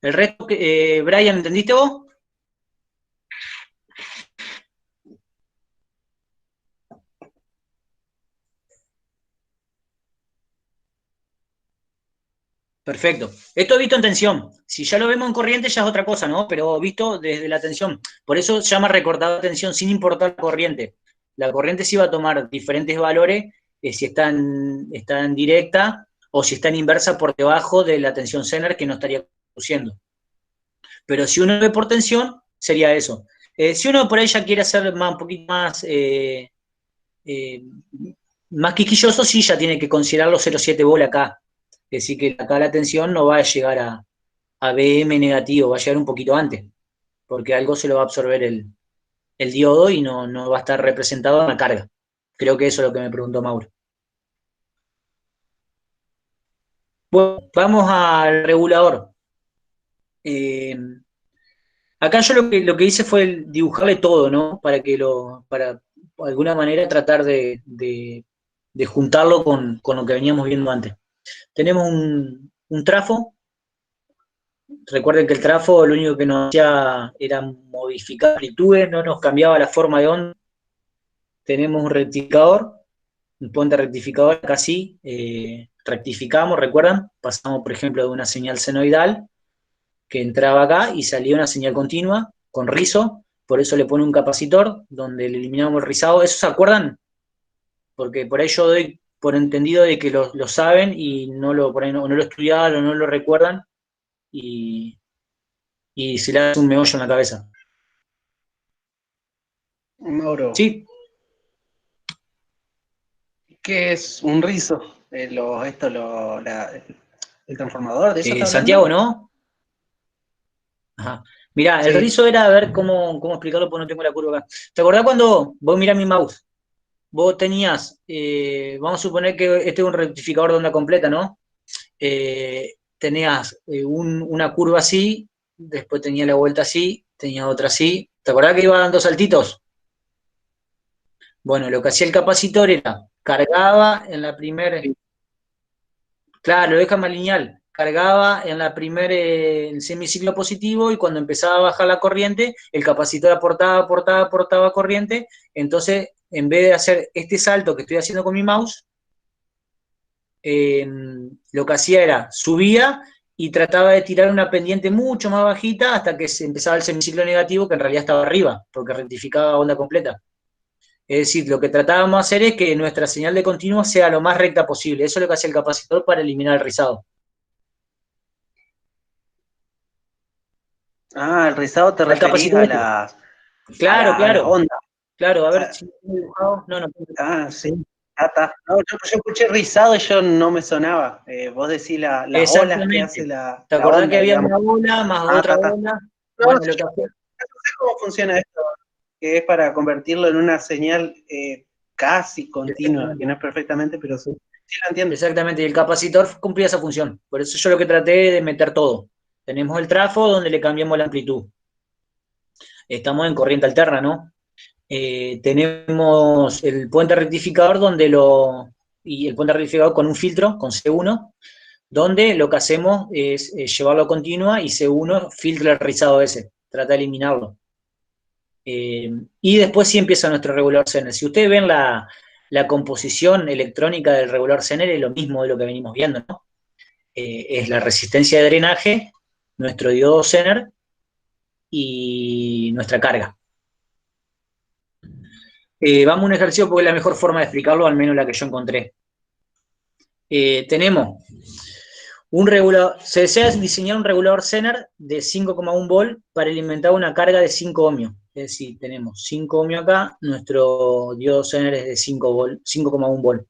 El resto, Brian, ¿entendiste vos? Perfecto. Esto visto en tensión. Si ya lo vemos en corriente ya es otra cosa, ¿no? Pero visto desde la tensión. Por eso se llama recortado de tensión sin importar la corriente. La corriente sí va a tomar diferentes valores si está en directa o si está en inversa por debajo de la tensión Zener que no estaría produciendo. Pero si uno ve por tensión, sería eso. Si uno por ahí ya quiere hacer un poquito eh, más quisquilloso, sí ya tiene que considerar los 0,7 volt acá. Es decir, que acá la tensión no va a llegar a BM negativo, va a llegar un poquito antes, porque algo se lo va a absorber el diodo y no va a estar representado en la carga. Creo que eso es lo que me preguntó Mauro. Bueno, vamos al regulador. Eh, Acá yo lo que hice fue dibujarle todo, ¿no? Para de alguna manera tratar de juntarlo con lo que veníamos viendo antes. Tenemos un trafo. Recuerden que el trafo lo único que nos hacía era modificar amplitudes, no nos cambiaba la forma de onda. Tenemos un rectificador, un puente rectificador, acá sí, rectificamos, ¿recuerdan? Pasamos, por ejemplo, de una señal senoidal que entraba acá y salía una señal continua con rizo, por eso le pone un capacitor donde le eliminamos el rizado. ¿Eso se acuerdan? Porque por ahí yo doy por entendido de que lo saben y por ahí no lo estudiaron o no lo recuerdan y, y se le hace un meollo en la cabeza. Mauro, Sí, ¿qué es un rizo? El transformador, ¿de eso está hablando? Santiago, ¿no? Ajá. Mirá, el Sí. rizo era, a ver cómo explicarlo porque no tengo la curva acá. ¿Te acordás cuando vos mirás mi mouse? Vos tenías, vamos a suponer que este es un rectificador de onda completa, ¿no? Tenías una curva así, después tenía la vuelta así, tenía otra así. ¿Te acordás que iba dando saltitos? Bueno, lo que hacía el capacitor era, cargaba en la primera, claro, lo deja más lineal, cargaba en la primera el semiciclo positivo y cuando empezaba a bajar la corriente, el capacitor aportaba corriente, entonces en vez de hacer este salto que estoy haciendo con mi mouse, lo que hacía era subía y trataba de tirar una pendiente mucho más bajita hasta que se empezaba el semiciclo negativo, que en realidad estaba arriba, porque rectificaba onda completa. Es decir, lo que tratábamos de hacer es que nuestra señal de continuo sea lo más recta posible. Eso es lo que hace el capacitor para eliminar el rizado. Ah, el rizado te Al referís capacitor a este. la, Claro, a las claro, ondas. claro. A ver Ah, si lo tengo dibujado. No, no. sí. Ah, está. No, yo escuché rizado y yo no me sonaba. Vos decís las olas que hace Exactamente. ¿Te la acordás que onda, había digamos. una ola más Ah, otra está. ola? No, Bueno, sí, lo que hacía. yo no sé cómo funciona esto, que es para convertirlo en una señal casi continua, que Exactamente. no es perfectamente, pero sí. Sí lo entiendo. Exactamente, y el capacitor cumplía esa función. Por eso yo lo que traté de meter todo. Tenemos el trafo donde le cambiamos la amplitud. Estamos en corriente alterna, ¿no? Tenemos el puente rectificador y el puente rectificador con un filtro, con C1, donde lo que hacemos es llevarlo a continua y C1 filtra el rizado ese, trata de eliminarlo. Y después sí empieza nuestro regulador Zener. Si ustedes ven la composición electrónica del regulador Zener, es lo mismo de lo que venimos viendo, ¿no? Es la resistencia de drenaje, nuestro diodo Zener y nuestra carga. Vamos a un ejercicio porque es la mejor forma de explicarlo, al menos la que yo encontré. Tenemos un regulador, se desea diseñar un regulador Zener de 5,1 volt para alimentar una carga de 5 ohmios. Es decir, tenemos 5 ohmios acá, nuestro diodo Zener es de 5 volt, 5,1 volt.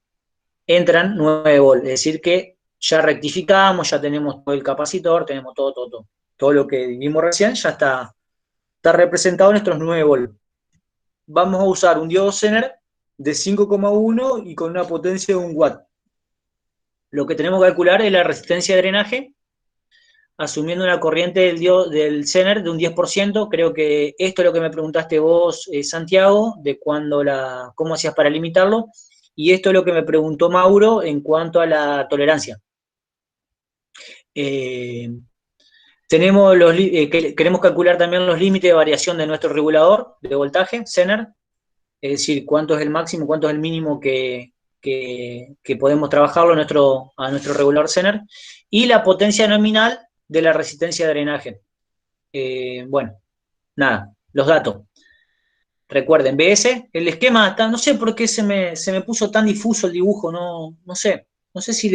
Entran 9 volt, es decir que ya rectificamos, ya tenemos todo el capacitor, tenemos todo. Todo lo que vimos recién ya está representado en nuestros 9 volt. Vamos a usar un diodo Zener de 5,1 y con una potencia de 1 watt. Lo que tenemos que calcular es la resistencia de drenaje, asumiendo una corriente del Zener de un 10%. Creo que esto es lo que me preguntaste vos, Santiago, de cómo hacías para limitarlo. Y esto es lo que me preguntó Mauro en cuanto a la tolerancia. Eh, queremos calcular también los límites de variación de nuestro regulador de voltaje, Zener, es decir, cuánto es el máximo, cuánto es el mínimo que podemos trabajarlo a nuestro regulador Zener, y la potencia nominal de la resistencia de drenaje. Bueno, nada, los datos. Recuerden, BS, el esquema está, no sé por qué se me puso tan difuso el dibujo, no sé si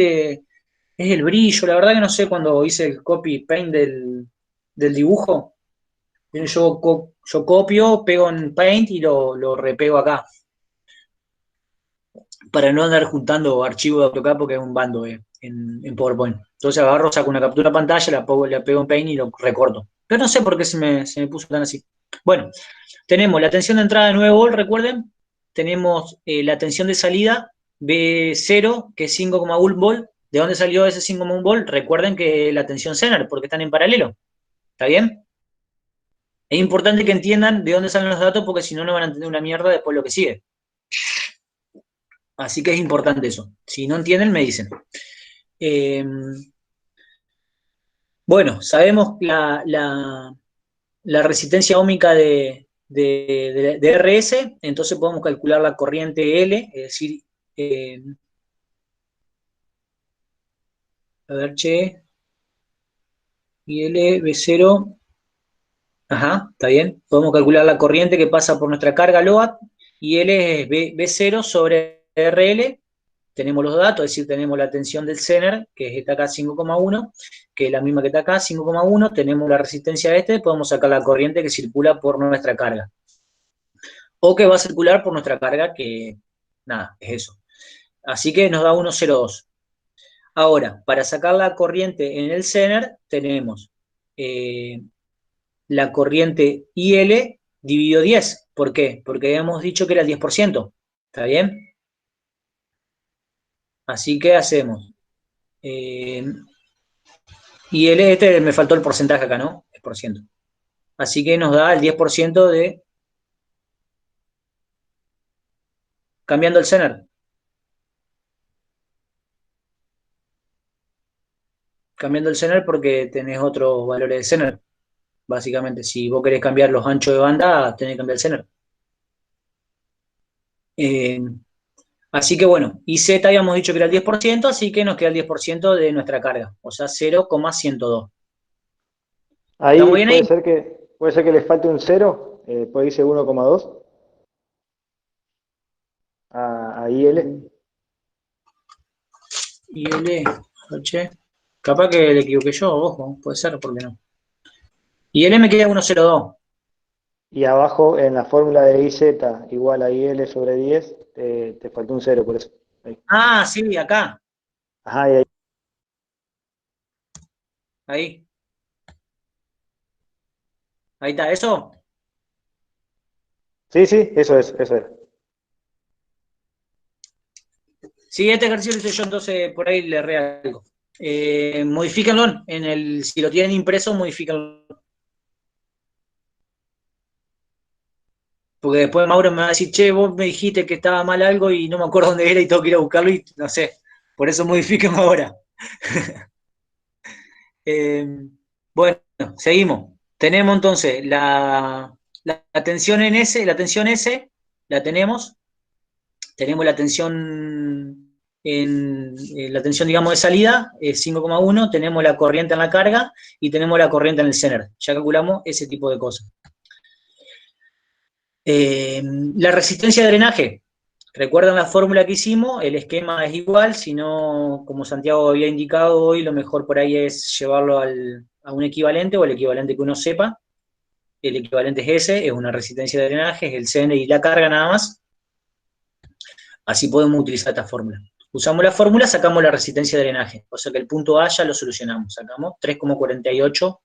es el brillo, la verdad que no sé cuando hice el copy paint del dibujo. Yo copio, pego en Paint y lo repego acá, para no andar juntando archivos de AutoCAD porque es un bando en PowerPoint. Entonces agarro, saco una captura de pantalla, la pego en Paint y lo recorto. Pero no sé por qué se me puso tan así. Bueno, tenemos la tensión de entrada de 9 volt, recuerden. Tenemos la tensión de salida B0, que es 5,1 volt. ¿De dónde salió ese 5,1 volt? Recuerden que la tensión Zener, porque están en paralelo. ¿Está bien? Es importante que entiendan de dónde salen los datos porque si no, no van a entender una mierda después lo que sigue. Así que es importante eso. Si no entienden, me dicen. Eh, bueno, sabemos la resistencia óhmica de RS, entonces podemos calcular la corriente L, es decir, eh, a ver, che, y L, B0, ajá, está bien. Podemos calcular la corriente que pasa por nuestra carga load, y L es B0 sobre RL. Tenemos los datos, es decir, tenemos la tensión del Zener, que está acá 5,1, que es la misma que está acá, 5,1, tenemos la resistencia de podemos sacar la corriente que circula por nuestra carga, o que va a circular por nuestra carga, que nada, es eso. Así que nos da 1,02. Ahora, para sacar la corriente en el Zener, tenemos, eh, la corriente IL dividido 10. ¿Por qué? Porque habíamos dicho que era el 10%. ¿Está bien? Así que hacemos. IL, me faltó el porcentaje acá, ¿no? El por ciento. Así que nos da el 10% de... Cambiando el Zener. Cambiando el Zener porque tenés otros valores de Zener. Básicamente, si vos querés cambiar los anchos de banda, tenés que cambiar el Zener. Eh, Así que bueno, y Z habíamos dicho que era el 10%, así que nos queda el 10% de nuestra carga, o sea, 0,102. ¿Estamos Ahí bien ahí? puede ser que les falte un cero, puede irse 1,2 a IL. Y L, H, capaz que le equivoqué yo, ojo, puede ser, ¿por qué no? Y L me queda 1,02. Y abajo en la fórmula de IZ igual a IL sobre 10, te faltó un cero por eso. Ahí. Ah, sí, acá, Ajá, y ahí. ahí, ahí está, ¿eso? Sí, sí, eso es. Sí, este ejercicio lo hice yo, entonces por ahí le erré algo. Modifíquenlo, si lo tienen impreso, modifíquenlo. Porque después Mauro me va a decir, che, vos me dijiste que estaba mal algo y no me acuerdo dónde era y tengo que ir a buscarlo y no sé. Por eso modifíquenlo ahora. Eh, bueno, seguimos. Tenemos entonces la tensión en S, la tensión S, la tenemos. Tenemos la tensión la tensión, digamos, de salida, es 5,1. Tenemos la corriente en la carga y tenemos la corriente en el Zener. Ya calculamos ese tipo de cosas. La resistencia de drenaje. ¿Recuerdan la fórmula que hicimos? El esquema es igual, si no, como Santiago había indicado hoy, lo mejor por ahí es llevarlo a un equivalente o el equivalente que uno sepa. El equivalente es ese, es una resistencia de drenaje, es el CN y la carga nada más. Así podemos utilizar esta fórmula. Usamos la fórmula, sacamos la resistencia de drenaje, o sea que el punto A ya lo solucionamos. Sacamos 3,48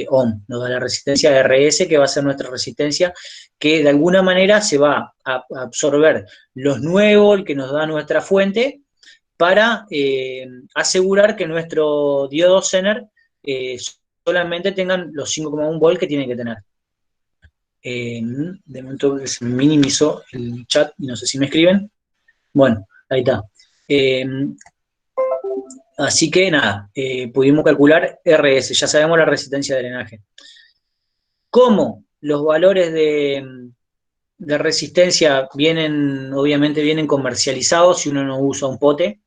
ohm, nos da la resistencia de RS, que va a ser nuestra resistencia, que de alguna manera se va a absorber los 9 volt que nos da nuestra fuente para asegurar que nuestro diodo Zener solamente tengan los 5,1 volt que tienen que tener. De momento se minimizó el chat y no sé si me escriben. Bueno, ahí está. Eh, Así que nada, pudimos calcular RS, ya sabemos la resistencia de drenaje. ¿Cómo los valores de resistencia obviamente vienen comercializados si uno no usa un pote?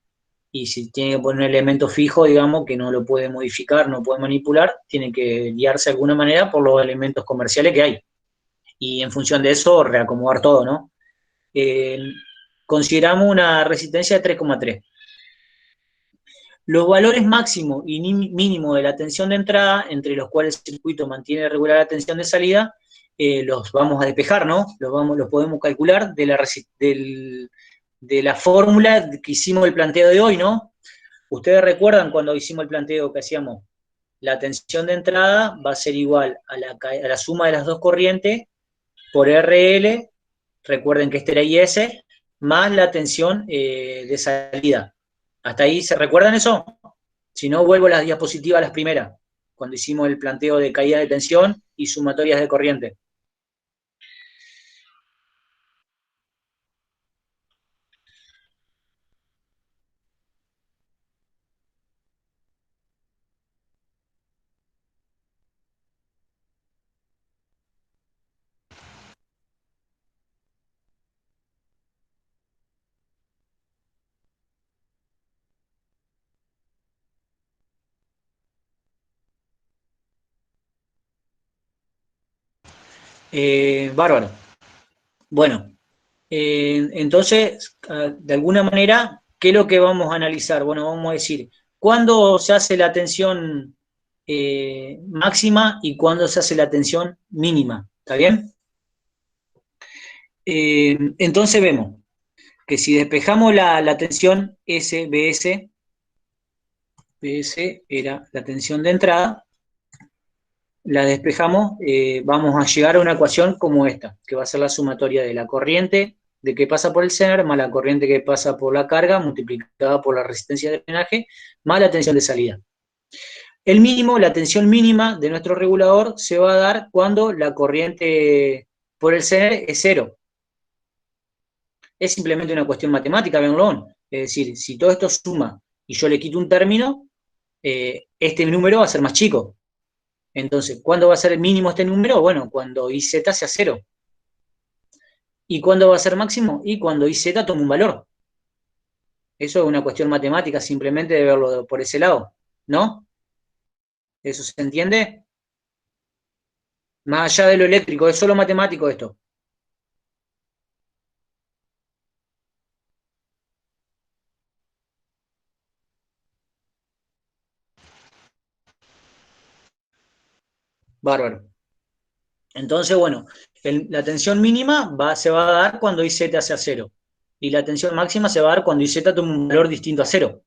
Y si tiene que poner un elemento fijo, digamos, que no lo puede modificar, no puede manipular, tiene que guiarse de alguna manera por los elementos comerciales que hay. Y en función de eso, reacomodar todo, ¿no? Eh, Consideramos una resistencia de 3,3. Los valores máximo y mínimo de la tensión de entrada, entre los cuales el circuito mantiene regular la tensión de salida, los vamos a despejar, ¿no? Los podemos calcular de la fórmula que hicimos el planteo de hoy, ¿no? Ustedes recuerdan cuando hicimos el planteo que hacíamos, la tensión de entrada va a ser igual a la suma de las dos corrientes por RL, recuerden que este era IS, más la tensión de salida. ¿Hasta ahí se recuerdan eso? Si no, vuelvo a las diapositivas, las primeras, cuando hicimos el planteo de caída de tensión y sumatorias de corriente. Bárbaro. Bueno, entonces, de alguna manera, ¿qué es lo que vamos a analizar? Bueno, vamos a decir, ¿cuándo se hace la tensión máxima y cuándo se hace la tensión mínima? ¿Está bien? Entonces vemos que si despejamos la tensión BS era la tensión de entrada, la despejamos, vamos a llegar a una ecuación como esta, que va a ser la sumatoria de la corriente de que pasa por el Zener más la corriente que pasa por la carga multiplicada por la resistencia de drenaje más la tensión de salida. El mínimo, la tensión mínima de nuestro regulador se va a dar cuando la corriente por el Zener es cero. Es simplemente una cuestión matemática, véanlo. Es decir, si todo esto suma y yo le quito un término, este número va a ser más chico. Entonces, ¿cuándo va a ser el mínimo este número? Bueno, cuando IZ sea cero. ¿Y cuándo va a ser máximo? Y cuando IZ tome un valor. Eso es una cuestión matemática, simplemente de verlo por ese lado, ¿no? ¿Eso se entiende? Más allá de lo eléctrico, es solo matemático esto. Bárbaro. Entonces, bueno, la tensión mínima se va a dar cuando IZ sea cero. Y la tensión máxima se va a dar cuando IZ tome un valor distinto a cero.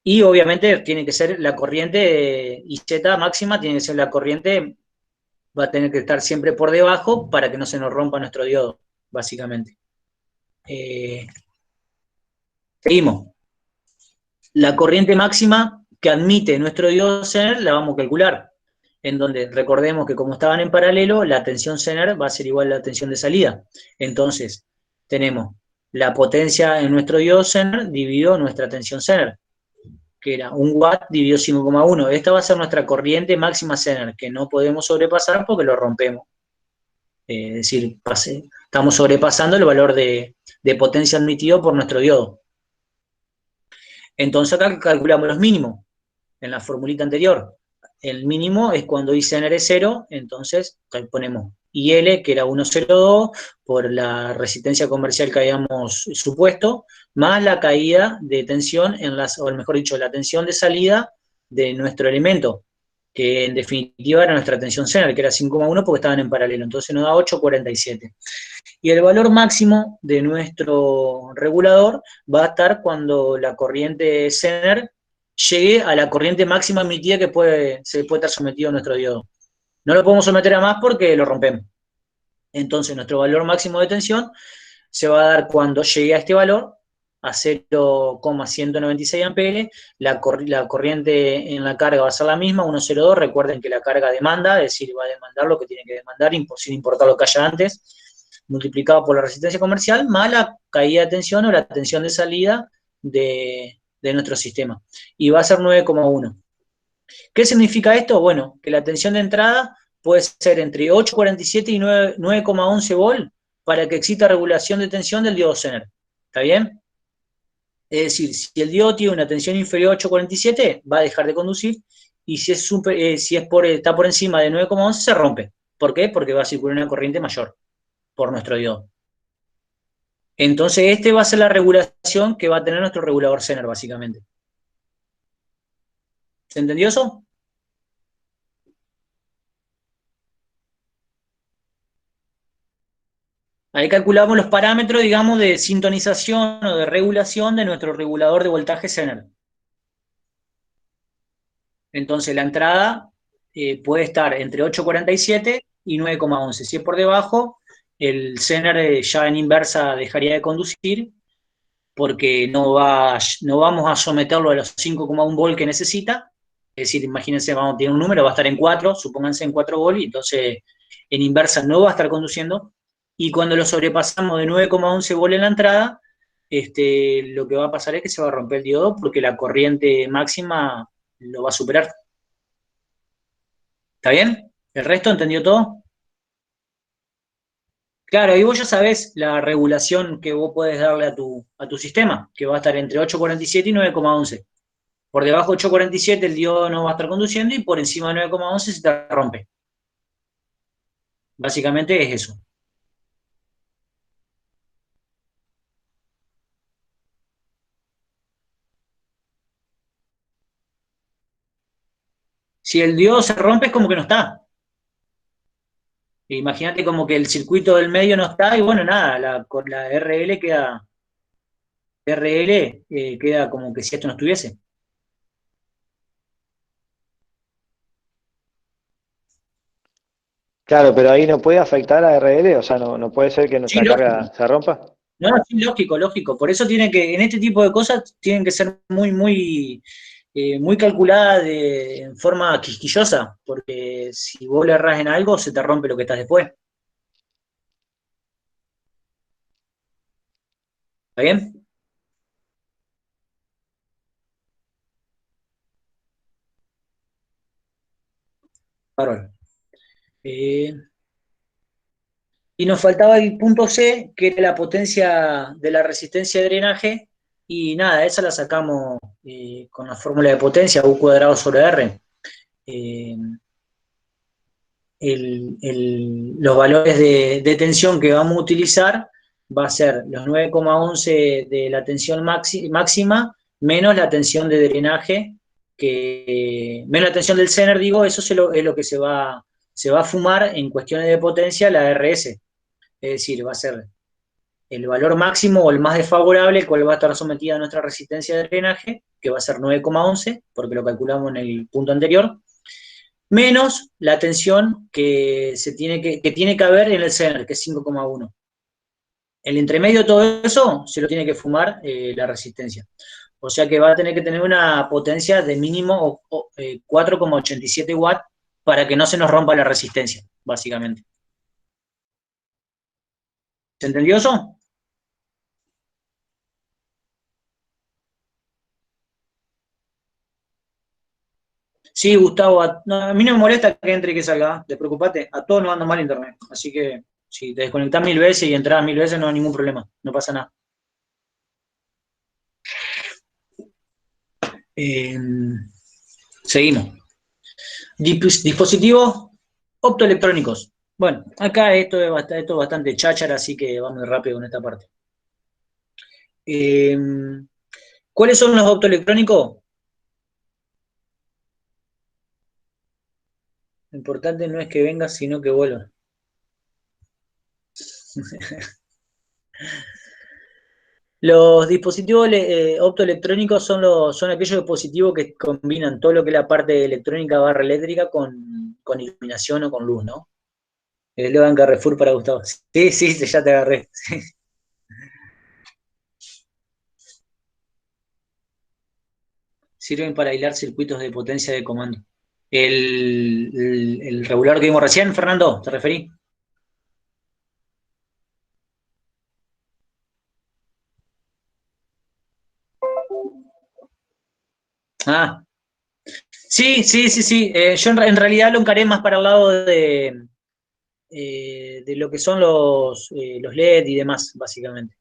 Y obviamente tiene que ser la corriente IZ máxima, tiene que ser la corriente, va a tener que estar siempre por debajo para que no se nos rompa nuestro diodo, básicamente. Seguimos. La corriente máxima que admite nuestro diodo Zener la vamos a calcular, en donde recordemos que como estaban en paralelo, la tensión Zener va a ser igual a la tensión de salida. Entonces, tenemos la potencia en nuestro diodo Zener dividido nuestra tensión Zener, que era 1 watt dividido 5,1. Esta va a ser nuestra corriente máxima Zener, que no podemos sobrepasar porque lo rompemos. Es decir, estamos sobrepasando el valor de potencia admitido por nuestro diodo. Entonces acá calculamos los mínimos en la formulita anterior. El mínimo es cuando I Zener es 0, entonces ponemos IL, que era 1,02, por la resistencia comercial que habíamos supuesto, más la caída de tensión, o mejor dicho, la tensión de salida de nuestro elemento, que en definitiva era nuestra tensión Zener, que era 5,1 porque estaban en paralelo, entonces nos da 8,47. Y el valor máximo de nuestro regulador va a estar cuando la corriente Zener llegue a la corriente máxima admitida que se puede estar sometido a nuestro diodo. No lo podemos someter a más porque lo rompemos. Entonces, nuestro valor máximo de tensión se va a dar cuando llegue a este valor, a 0,196 amperes, la corriente en la carga va a ser la misma, 1,02. Recuerden que la carga demanda, es decir, va a demandar lo que tiene que demandar, sin importar lo que haya antes, multiplicado por la resistencia comercial, más la caída de tensión o la tensión de salida de nuestro sistema. Y va a ser 9,1. ¿Qué significa esto? Bueno, que la tensión de entrada puede ser entre 8,47 y 9,11 volt para que exista regulación de tensión del diodo Zener. ¿Está bien? Es decir, si el diodo tiene una tensión inferior a 8,47, va a dejar de conducir, y si está por encima de 9,11, se rompe. ¿Por qué? Porque va a circular una corriente mayor por nuestro diodo. Entonces, este va a ser la regulación que va a tener nuestro regulador Zener, básicamente. ¿Se entendió eso? Ahí calculamos los parámetros, digamos, de sintonización o de regulación de nuestro regulador de voltaje Zener. Entonces, la entrada puede estar entre 8,47 y 9,11. Si es por debajo, el Zener ya en inversa dejaría de conducir porque no vamos a someterlo a los 5,1 volt que necesita. Es decir, imagínense, vamos a tener un número, va a estar en 4, supónganse en 4 volt, y entonces en inversa no va a estar conduciendo. Y cuando lo sobrepasamos de 9,11 volt en la entrada, lo que va a pasar es que se va a romper el diodo porque la corriente máxima lo va a superar. ¿Está bien? ¿El resto entendió todo? Claro, y vos ya sabés la regulación que vos podés darle a tu sistema, que va a estar entre 8,47 y 9,11. Por debajo de 8,47 el diodo no va a estar conduciendo y por encima de 9,11 se te rompe. Básicamente es eso. Si el diodo se rompe es como que no está. Imagínate como que el circuito del medio no está y bueno, nada, con la RL queda como que si esto no estuviese. Claro, pero ahí no puede afectar a RL, o sea, no puede ser que Sí, nuestra lógico. carga se rompa. No, sí, lógico, lógico. Por eso tiene que, en este tipo de cosas, tienen que ser muy calculadas en forma quisquillosa, porque si vos le errás en algo, se te rompe lo que estás después. ¿Está bien? Bárbaro. Eh, y nos faltaba el punto C, que era la potencia de la resistencia de drenaje, y nada, esa la sacamos con la fórmula de potencia, U cuadrado sobre R. Eh, los valores de tensión que vamos a utilizar va a ser los 9,11 de la tensión máxima menos la tensión de drenaje, menos la tensión del Zener, digo, eso es lo que se va a fumar en cuestiones de potencia la RS. Es decir, va a ser el valor máximo o el más desfavorable, el cual va a estar sometida a nuestra resistencia de drenaje, que va a ser 9,11, porque lo calculamos en el punto anterior, menos la tensión que tiene que haber en el Zener, que es 5,1. El entremedio de todo eso se lo tiene que fumar la resistencia. O sea que va a tener que tener una potencia de mínimo 4,87 watts para que no se nos rompa la resistencia, básicamente. ¿Se entendió eso? Sí, Gustavo, a mí no me molesta que entre y que salga, despreocupate, a todos nos anda mal internet, así que si te desconectás 1000 veces y entras 1000 veces no hay ningún problema, no pasa nada. Eh, seguimos. Dispositivos optoelectrónicos. Bueno, acá esto es bastante cháchara, así que vamos rápido con esta parte. Eh, ¿Cuáles son los optoelectrónicos? Lo importante no es que vengas, sino que vuelvas. Los dispositivos optoelectrónicos son aquellos dispositivos que combinan todo lo que es la parte electrónica barra eléctrica con iluminación o con luz, ¿no? El Levan Carrefour para Gustavo. Sí, sí, ya te agarré. Sirven para aislar circuitos de potencia de comando. El regulador que vimos recién, Fernando, ¿te referí? Ah, sí, sí, sí, sí. Yo en realidad lo encaré más para el lado de lo que son los LED y demás, básicamente.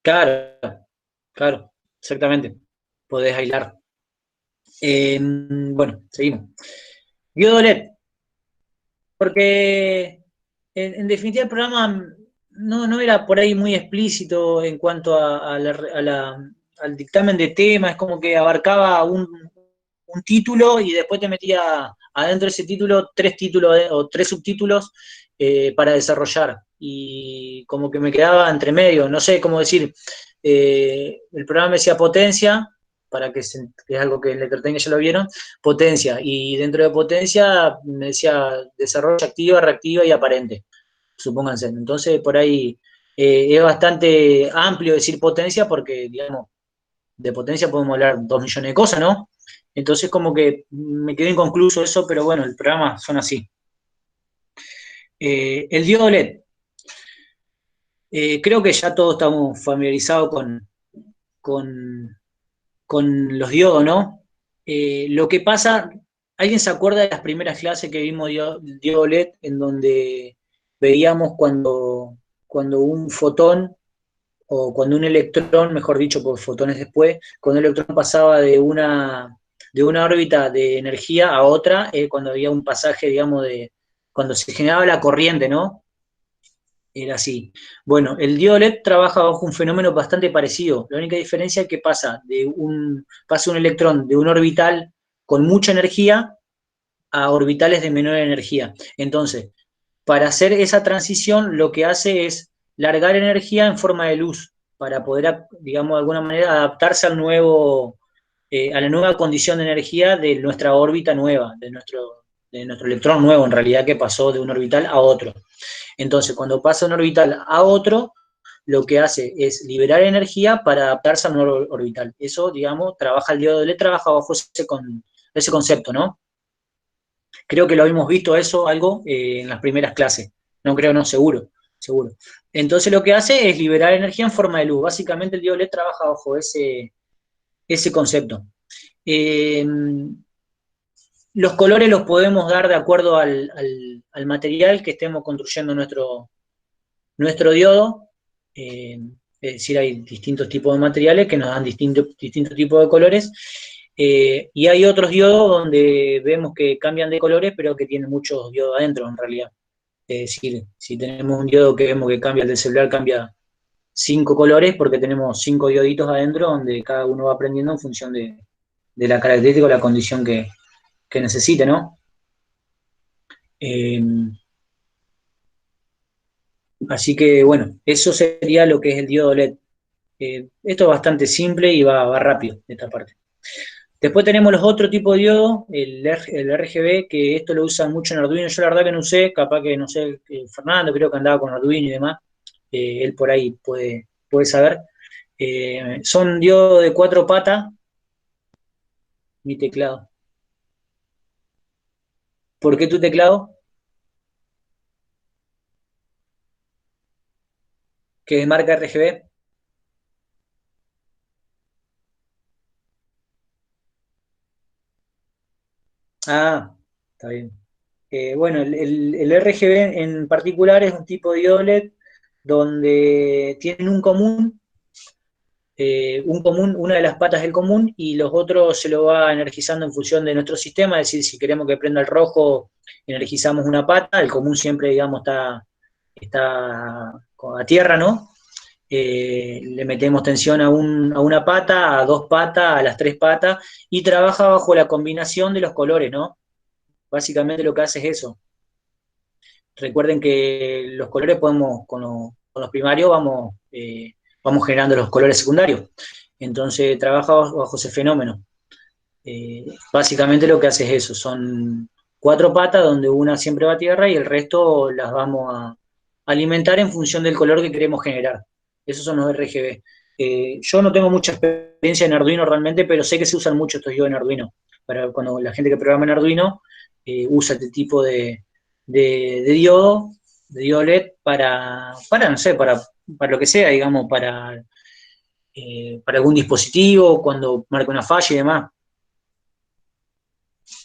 Claro, claro, exactamente. Podés aislar. Bueno, seguimos. Diodo LED, porque en definitiva el programa no era por ahí muy explícito en cuanto al dictamen de temas, es como que abarcaba un título y después te metía adentro de ese título tres títulos o tres subtítulos para desarrollar. Y como que me quedaba entre medio, no sé cómo decir, el programa me decía potencia, que es algo que en Electrotecnia ya lo vieron, potencia, y dentro de potencia me decía desarrollo activa, reactiva y aparente, supónganse. Entonces, por ahí es bastante amplio decir potencia porque, digamos, de potencia podemos hablar 2 millones de cosas, ¿no? Entonces, como que me quedé inconcluso eso, pero bueno, el programa son así. El diodo LED. Creo que ya todos estamos familiarizados con, con los diodos, ¿no? Lo que pasa, ¿alguien se acuerda de las primeras clases que vimos diodo LED en donde veíamos cuando un fotón o cuando un electrón, mejor dicho, por fotones después, cuando un electrón pasaba de una órbita de energía a otra, cuando había un pasaje, digamos, cuando se generaba la corriente, ¿no? Era así. Bueno, el diodo LED trabaja bajo un fenómeno bastante parecido. La única diferencia es que pasa un electrón de un orbital con mucha energía a orbitales de menor energía. Entonces, para hacer esa transición lo que hace es largar energía en forma de luz, para poder, digamos, de alguna manera adaptarse al nuevo, a la nueva condición de energía de nuestra órbita nueva, de nuestro electrón nuevo, en realidad, que pasó de un orbital a otro. Entonces, cuando pasa un orbital a otro, lo que hace es liberar energía para adaptarse al nuevo orbital. Eso, digamos, trabaja el diodo de LED, trabaja bajo ese concepto, ¿no? Creo que lo habíamos visto eso, algo, en las primeras clases. No creo, no, seguro, seguro. Entonces lo que hace es liberar energía en forma de luz. Básicamente el diodo LED trabaja bajo ese concepto. Eh, los colores los podemos dar de acuerdo al material que estemos construyendo nuestro diodo. Es decir, hay distintos tipos de materiales que nos dan distintos tipos de colores. Y hay otros diodos donde vemos que cambian de colores, pero que tienen muchos diodos adentro, en realidad. Es decir, si tenemos un diodo que vemos que cambia, el del celular cambia 5 colores, porque tenemos 5 dioditos adentro, donde cada uno va aprendiendo en función de la característica o la condición que necesite, ¿no? Eh, Así que, bueno, eso sería lo que es el diodo LED. Esto es bastante simple y va rápido, esta parte. Después tenemos los otros tipos de diodos, el RGB, que esto lo usan mucho en Arduino. Yo la verdad que no sé, capaz que no sé, Fernando creo que andaba con Arduino y demás. Él por ahí puede saber. Son diodos de 4 patas, mi teclado. ¿Por qué tu teclado? Que es marca RGB. Ah, está bien. Bueno, el RGB en particular es un tipo de diodo LED donde tienen una de las patas del común, y los otros se lo va energizando en función de nuestro sistema. Es decir, si queremos que prenda el rojo, energizamos una pata. El común siempre, digamos, está a tierra, ¿no? Le metemos tensión a una pata, a 2 patas, a las 3 patas, y trabaja bajo la combinación de los colores, ¿no? Básicamente lo que hace es eso. Recuerden que los colores podemos, con los primarios vamos generando los colores secundarios. Entonces trabaja bajo ese fenómeno. Básicamente lo que hace es eso, son 4 patas donde una siempre va a tierra y el resto las vamos a alimentar en función del color que queremos generar. Esos son los RGB. Yo no tengo mucha experiencia en Arduino realmente, pero sé que se usan mucho estos diodos en Arduino. Para cuando la gente que programa en Arduino usa este tipo de diodo, de diodo LED no sé, para lo que sea, digamos, para algún dispositivo, cuando marca una falla y demás.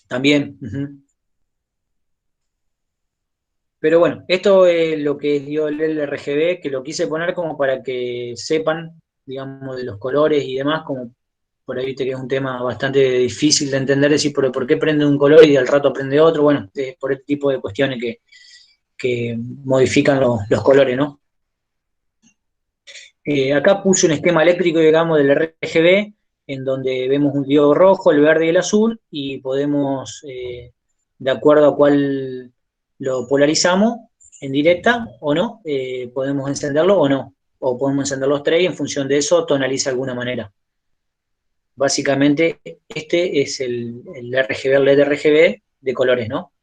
También. Pero bueno, esto es lo que dio el RGB, que lo quise poner como para que sepan, digamos, de los colores y demás, como por ahí viste que es un tema bastante difícil de entender, decir por qué prende un color y al rato prende otro. Bueno, por este tipo de cuestiones que modifican los colores, ¿no? Acá puse un esquema eléctrico, digamos, del RGB, en donde vemos un diodo rojo, el verde y el azul, y podemos, de acuerdo a cuál lo polarizamos, en directa o no, podemos encenderlo o no, o podemos encender los tres y en función de eso tonaliza de alguna manera. Básicamente, este es el RGB, el LED RGB de colores, ¿no?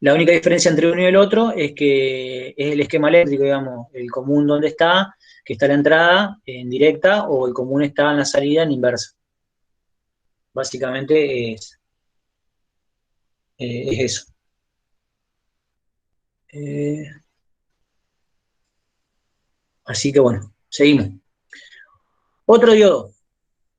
La única diferencia entre uno y el otro es que es el esquema eléctrico, digamos, el común donde está, que está la entrada en directa, o el común está en la salida en inversa. Básicamente es eso. Eh, Así que bueno, seguimos. Otro diodo,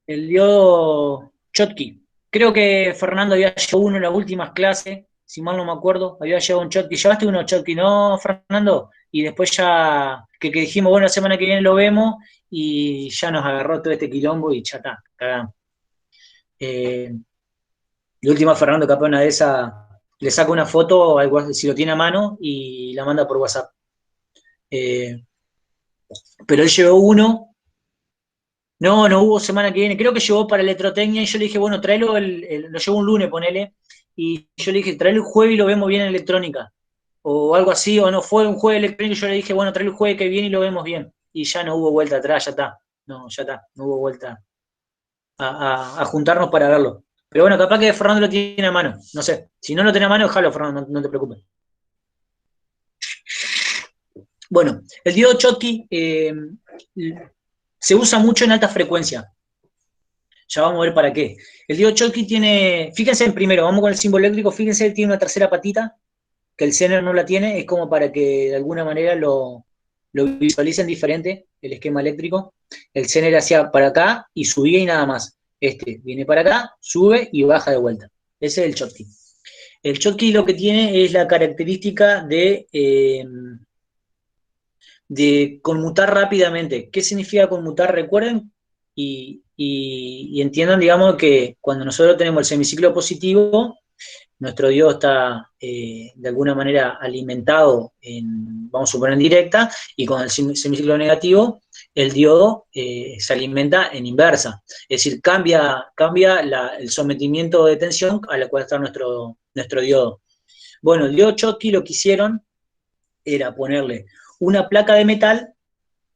el diodo Schottky. Creo que Fernando había llevado uno en las últimas clases, si mal no me acuerdo, había llevado un Schottky. ¿Llevaste uno Schottky, no, Fernando? Y después ya que dijimos, bueno, la semana que viene lo vemos, y ya nos agarró todo este quilombo y ya está, cagamos. De última, Fernando, capaz una de esas le saca una foto, si lo tiene a mano, y la manda por WhatsApp. Pero él llevó uno. No hubo semana que viene, creo que llegó para Electrotecnia, y yo le dije, bueno, tráelo, lo llevo un lunes, ponele, y yo le dije, tráelo el jueves y lo vemos bien en electrónica. o algo así, o no fue un jueves electrónico, y yo le dije, bueno, trae el jueves que viene y lo vemos bien. Y ya no hubo vuelta atrás, ya está. No, ya está, no hubo vuelta a juntarnos para verlo. Pero bueno, capaz que Fernando lo tiene a mano, no sé. Si no lo tiene a mano, déjalo, Fernando, no te preocupes. Bueno, el diodo Schottky se usa mucho en alta frecuencia. Ya vamos a ver para qué. El diodo Schottky tiene, fíjense en primero, vamos con el símbolo eléctrico, fíjense, tiene una tercera patita, que el Zener no la tiene, es como para que de alguna manera lo visualicen diferente, el esquema eléctrico. El Zener hacía para acá y subía y nada más. Este viene para acá, sube y baja de vuelta. Ese es el Schottky. El Schottky lo que tiene es la característica de conmutar rápidamente. ¿Qué significa conmutar? Recuerden y entiendan, digamos, que cuando nosotros tenemos el semiciclo positivo, nuestro diodo está de alguna manera alimentado vamos a suponer, en directa, y con el semiciclo negativo, el diodo se alimenta en inversa. Es decir, cambia el sometimiento de tensión a la cual está nuestro diodo. Bueno, el diodo Schottky lo que hicieron era ponerle una placa de metal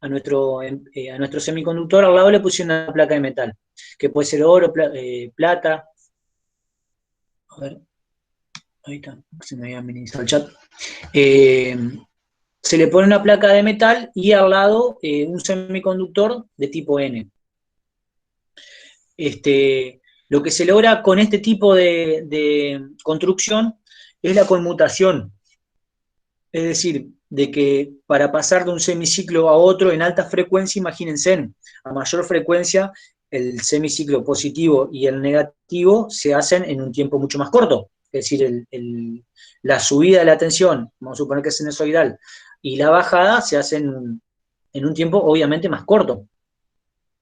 a nuestro semiconductor, al lado le pusieron una placa de metal, que puede ser oro, plata. A ver, ahí está, se me había minimizado el chat. Se le pone una placa de metal y al lado un semiconductor de tipo N. Lo que se logra con este tipo de construcción es la conmutación. Es decir, de que para pasar de un semiciclo a otro en alta frecuencia, imagínense, a mayor frecuencia, el semiciclo positivo y el negativo se hacen en un tiempo mucho más corto. Es decir, la subida de la tensión, vamos a suponer que es sinusoidal, y la bajada se hacen en un tiempo obviamente más corto.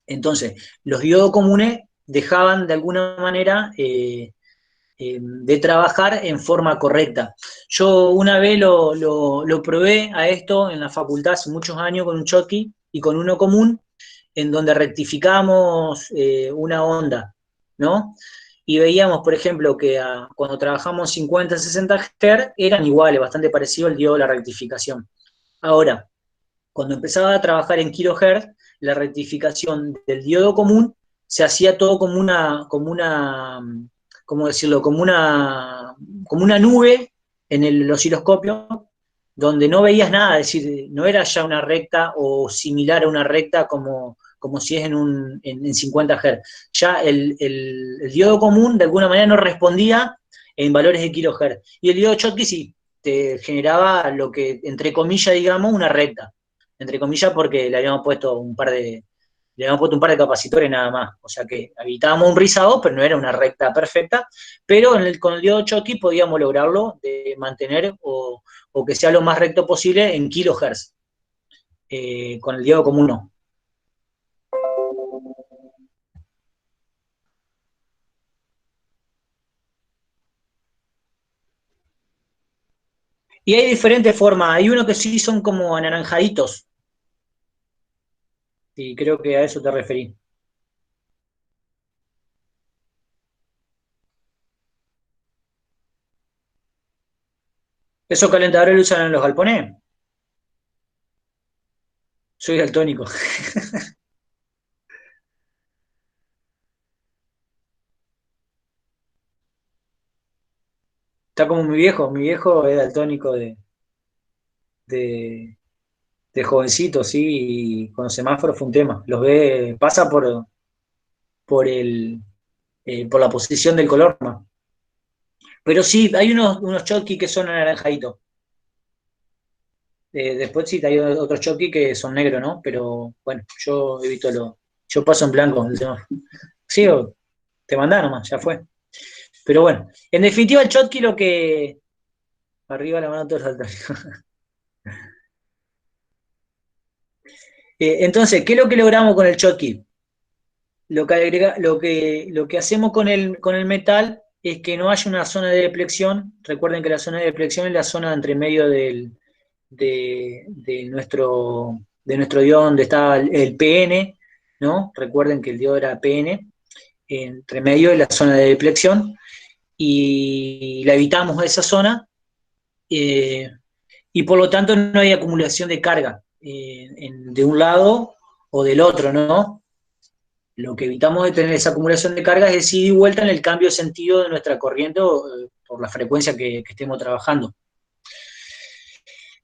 Entonces, los diodos comunes dejaban de alguna manera de trabajar en forma correcta. Yo una vez lo probé a esto en la facultad hace muchos años con un Schottky y con uno común, en donde rectificamos una onda, ¿no? Y veíamos, por ejemplo, que cuando trabajamos 50, 60 Hz eran iguales, bastante parecido el diodo de la rectificación. Ahora, cuando empezaba a trabajar en kilohertz, la rectificación del diodo común se hacía todo ¿cómo decirlo? Como una nube en el osciloscopio, donde no veías nada, es decir, no era ya una recta o similar a una recta como si es en 50 Hz. Ya el diodo común de alguna manera no respondía en valores de kilohertz. Y el diodo Schottky sí te generaba lo que, entre comillas, digamos, una recta. Entre comillas, porque le habíamos puesto un par de capacitores nada más. O sea que evitábamos un rizado, pero no era una recta perfecta. Pero con el diodo Schottky podíamos lograrlo de mantener o que sea lo más recto posible en kilohertz. Con el diodo común no. Y hay diferentes formas. Hay unos que sí son como anaranjaditos. Y creo que a eso te referí. ¿Esos calentadores lo usan en los galpones? Soy daltónico. Está como mi viejo es daltónico de, de jovencito, sí, y con los semáforos fue un tema. Los ve, pasa por la posición del color, ¿no? Pero sí, hay unos Schottky que son anaranjaditos. Después sí, hay otros Schottky que son negros, ¿no? Pero bueno, yo evito yo paso en blanco el tema. Sí, te mandá nomás, ya fue. Pero bueno, en definitiva el Schottky lo que... Arriba la mano todos los daltónicos. Entonces, ¿qué es lo que logramos con el Schottky? Lo que hacemos con el metal es que no haya una zona de deflexión. Recuerden que la zona de deflexión es la zona entre medio de nuestro diodo donde está el PN, ¿no? Recuerden que el diodo era PN, entre medio de la zona de deflexión, y la evitamos esa zona. y por lo tanto no hay acumulación de carga de un lado o del otro, ¿no? Lo que evitamos de tener esa acumulación de carga es decir y vuelta en el cambio de sentido de nuestra corriente por la frecuencia que estemos trabajando.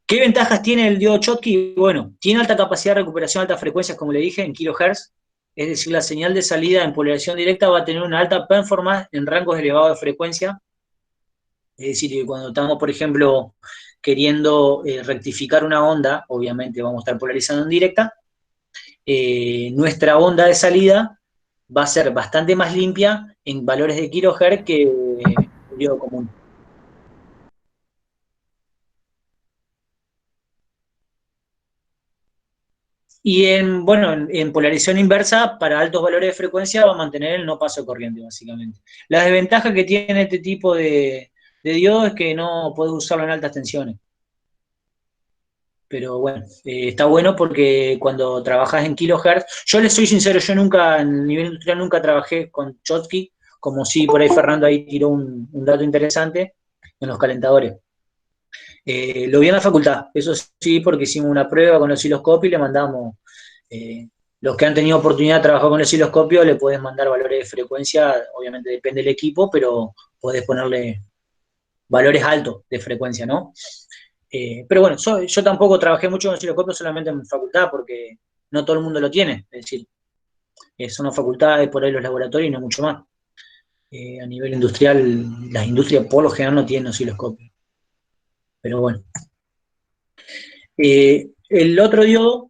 ¿Qué ventajas tiene el diodo Schottky? Bueno, tiene alta capacidad de recuperación de altas frecuencias, como le dije, en kilohertz, es decir, la señal de salida en polarización directa va a tener una alta performance en rangos elevados de frecuencia, es decir, que cuando estamos, por ejemplo, queriendo rectificar una onda, obviamente vamos a estar polarizando en directa, nuestra onda de salida va a ser bastante más limpia en valores de kilohertz que el diodo común. Y en polarización inversa, para altos valores de frecuencia, va a mantener el no paso de corriente, básicamente. La desventaja que tiene este tipo de diodo es que no puedes usarlo en altas tensiones. Pero bueno, está bueno porque cuando trabajas en kilohertz, yo les soy sincero, yo nunca, en nivel industrial, nunca trabajé con Schottky, como si por ahí Fernando ahí tiró un dato interesante en los calentadores. Lo vi en la facultad, eso sí, porque hicimos una prueba con el osciloscopio y le mandamos, los que han tenido oportunidad de trabajar con el osciloscopio, le puedes mandar valores de frecuencia, obviamente depende del equipo, pero puedes ponerle valores altos de frecuencia, ¿no? Pero bueno, yo tampoco trabajé mucho con osciloscopio solamente en facultad, porque no todo el mundo lo tiene, es decir, son las facultades, por ahí los laboratorios y no mucho más. A nivel industrial, las industrias por lo general no tienen osciloscopio. Pero bueno. El otro diodo,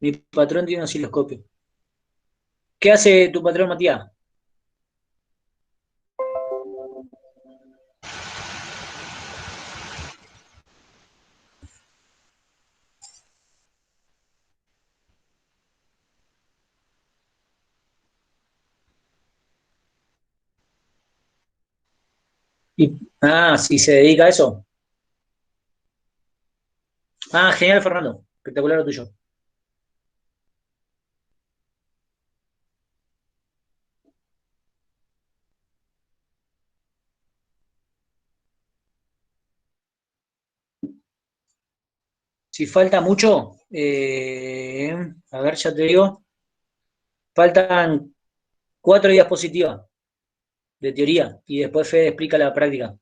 mi patrón tiene osciloscopio. ¿Qué hace tu patrón, Matías? Si se dedica a eso. Ah, genial, Fernando. Espectacular lo tuyo. Si falta mucho, a ver, ya te digo, faltan 4 diapositivas de teoría y después Fede explica la práctica.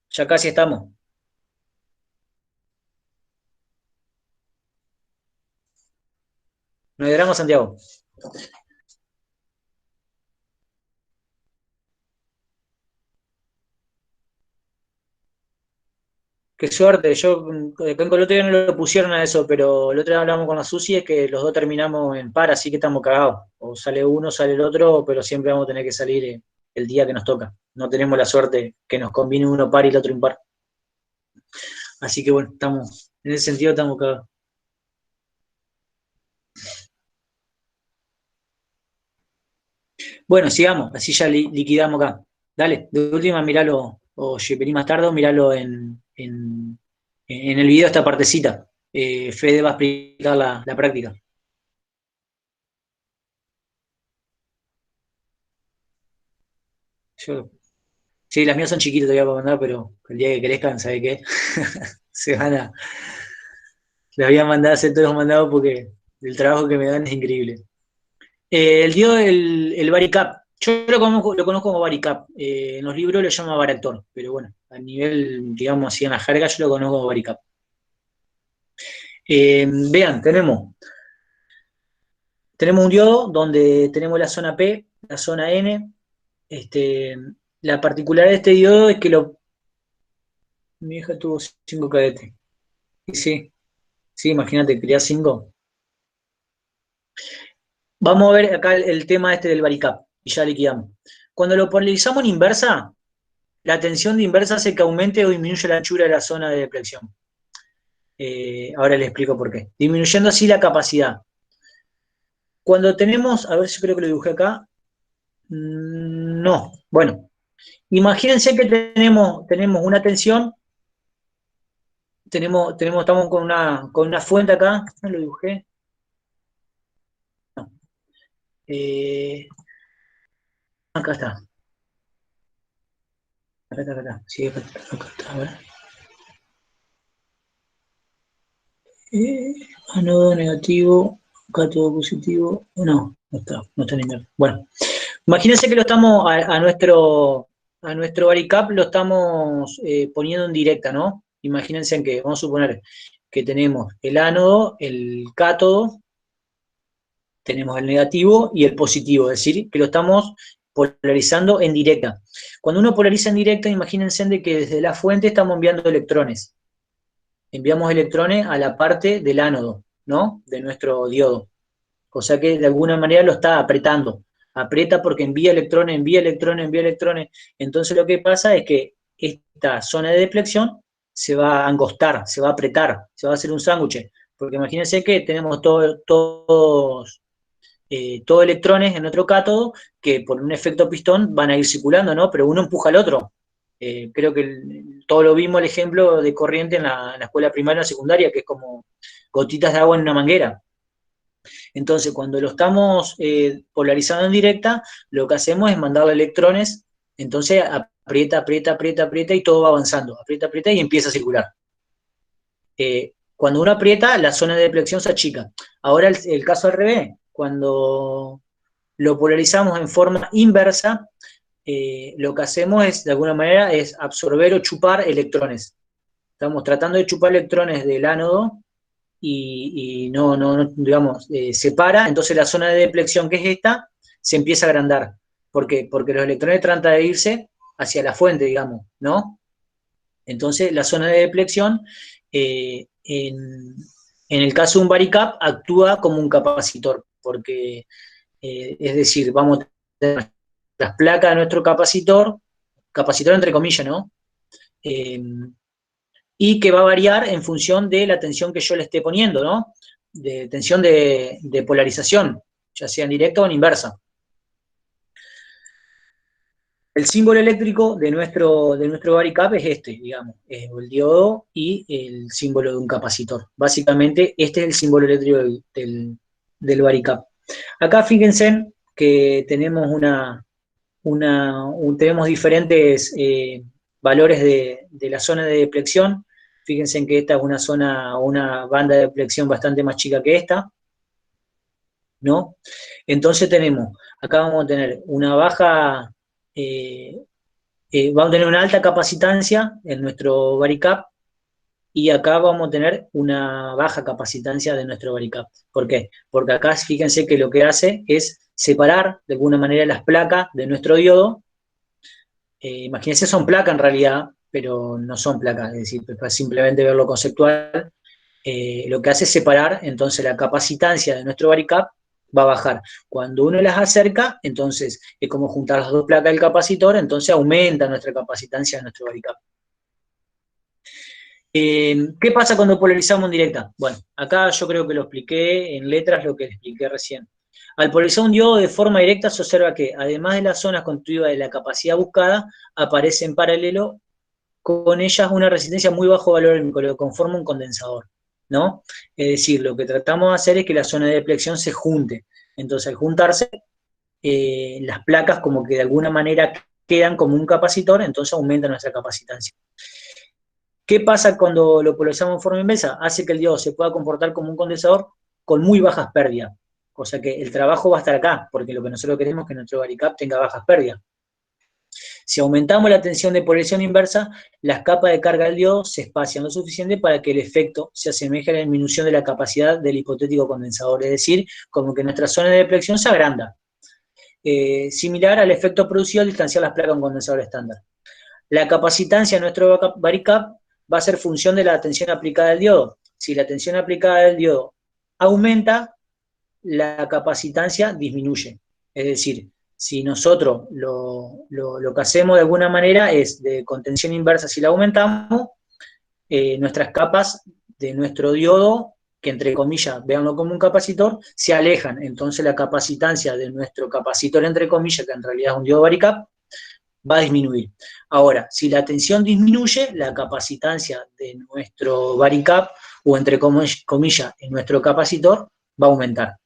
Ya casi estamos. No hay drama, Santiago. Qué suerte, yo acá en Colombia no lo pusieron a eso, pero el otro día hablamos con la Susi, es que los dos terminamos en par, así que estamos cagados. O sale uno, sale el otro, pero siempre vamos a tener que salir el día que nos toca. No tenemos la suerte que nos combine uno par y el otro impar. Así que bueno, estamos, en ese sentido estamos cagados. Bueno, sigamos, así ya liquidamos acá. Dale, de última miralo, o vení más tarde o miralo en el video esta partecita. Fede va a explicar la práctica. Yo, sí, las mías son chiquitas todavía para mandar, pero el día que crezcan, ¿sabe qué? Se van a. Les voy a mandar a hacer todos los mandados porque el trabajo que me dan es increíble. El diodo el Varicap. Yo lo conozco como Varicap. En los libros lo llama Varactor, pero bueno, a nivel, digamos así, en la jerga yo lo conozco como Varicap. Vean, tenemos un diodo donde tenemos la zona P, la zona N. Este, la particularidad de este diodo es que mi hija tuvo 5 cadetes. Y sí, sí, imagínate, quería 5. Vamos a ver acá el tema este del varicap, y ya liquidamos. Cuando lo polarizamos en inversa, la tensión de inversa hace que aumente o disminuya la anchura de la zona de deflexión. Ahora les explico por qué. Disminuyendo así la capacidad. Cuando tenemos, a ver si creo que lo dibujé acá. No, bueno. Imagínense que tenemos una tensión, estamos con una fuente acá, no lo dibujé. No. Acá está. Acá está. Sí, acá está, a ver. Anodo negativo, cátodo positivo. No está en inverso. Bueno, imagínense que lo estamos a nuestro varicap lo estamos poniendo en directa, ¿no? Imagínense en que, vamos a suponer que tenemos el ánodo, el cátodo, tenemos el negativo y el positivo, es decir, que lo estamos polarizando en directa. Cuando uno polariza en directa, imagínense de que desde la fuente estamos enviando electrones. Enviamos electrones a la parte del ánodo, ¿no? De nuestro diodo. O sea que de alguna manera lo está apretando. Aprieta porque envía electrones, envía electrones, envía electrones. Entonces lo que pasa es que esta zona de deflexión se va a angostar, se va a apretar, se va a hacer un sándwich. Porque imagínense que tenemos todos electrones en otro cátodo que por un efecto pistón van a ir circulando, ¿no? Pero uno empuja al otro. Creo que todo lo vimos el ejemplo de corriente en la escuela primaria o secundaria, que es como gotitas de agua en una manguera. Entonces, cuando lo estamos polarizando en directa, lo que hacemos es mandarle electrones, entonces aprieta, aprieta, aprieta, aprieta y todo va avanzando. Aprieta, aprieta y empieza a circular. Cuando uno aprieta, la zona de deflexión se achica. Ahora el caso al revés, cuando lo polarizamos en forma inversa, lo que hacemos es, de alguna manera, es absorber o chupar electrones. Estamos tratando de chupar electrones del ánodo y digamos, se para, entonces la zona de deflexión, que es esta, se empieza a agrandar. ¿Por qué? Porque los electrones tratan de irse hacia la fuente, digamos, ¿no? Entonces la zona de deflexión, en el caso de un varicap, actúa como un capacitor, porque, es decir, vamos a tener las placas de nuestro capacitor entre comillas, ¿no? Y que va a variar en función de la tensión que yo le esté poniendo, ¿no? De tensión de polarización, ya sea en directa o en inversa. El símbolo eléctrico de nuestro varicap es este, digamos, es el diodo y el símbolo de un capacitor. Básicamente, este es el símbolo eléctrico del varicap. Acá fíjense que tenemos tenemos diferentes valores de la zona de deflexión. Fíjense en que esta es una banda de deflexión bastante más chica que esta, ¿no? Entonces acá vamos a tener una baja, vamos a tener una alta capacitancia en nuestro varicap, y acá vamos a tener una baja capacitancia de nuestro varicap. ¿Por qué? Porque acá fíjense que lo que hace es separar de alguna manera las placas de nuestro diodo. Imagínense, son placas en realidad, pero no son placas, es decir, para simplemente verlo conceptual, lo que hace es separar, entonces la capacitancia de nuestro varicap va a bajar. Cuando uno las acerca, entonces es como juntar las dos placas del capacitor, entonces aumenta nuestra capacitancia de nuestro varicap. ¿Qué pasa cuando polarizamos en directa? Bueno, acá yo creo que lo expliqué en letras, lo que les expliqué recién. Al polarizar un diodo de forma directa, se observa que, además de las zonas constituidas de la capacidad buscada, aparece en paralelo con ellas una resistencia muy bajo valor, lo que conforma un condensador, ¿no? Es decir, lo que tratamos de hacer es que la zona de deflexión se junte. Entonces, al juntarse, las placas como que de alguna manera quedan como un capacitor, entonces aumenta nuestra capacitancia. ¿Qué pasa cuando lo polarizamos en forma inversa? Hace que el diodo se pueda comportar como un condensador con muy bajas pérdidas. O sea que el trabajo va a estar acá, porque lo que nosotros queremos es que nuestro varicap tenga bajas pérdidas. Si aumentamos la tensión de polarización inversa, las capas de carga del diodo se espacian lo suficiente para que el efecto se asemeje a la disminución de la capacidad del hipotético condensador, es decir, como que nuestra zona de deflexión se agranda. Similar al efecto producido al distanciar las placas de un condensador estándar. La capacitancia de nuestro varicap va a ser función de la tensión aplicada al diodo. Si la tensión aplicada al diodo aumenta, la capacitancia disminuye. Es decir, si nosotros lo que hacemos de alguna manera es con tensión inversa, si la aumentamos, nuestras capas de nuestro diodo, que entre comillas, véanlo como un capacitor, se alejan. Entonces la capacitancia de nuestro capacitor, entre comillas, que en realidad es un diodo varicap, va a disminuir. Ahora, si la tensión disminuye, la capacitancia de nuestro varicap, o entre comillas, en nuestro capacitor, va a aumentar.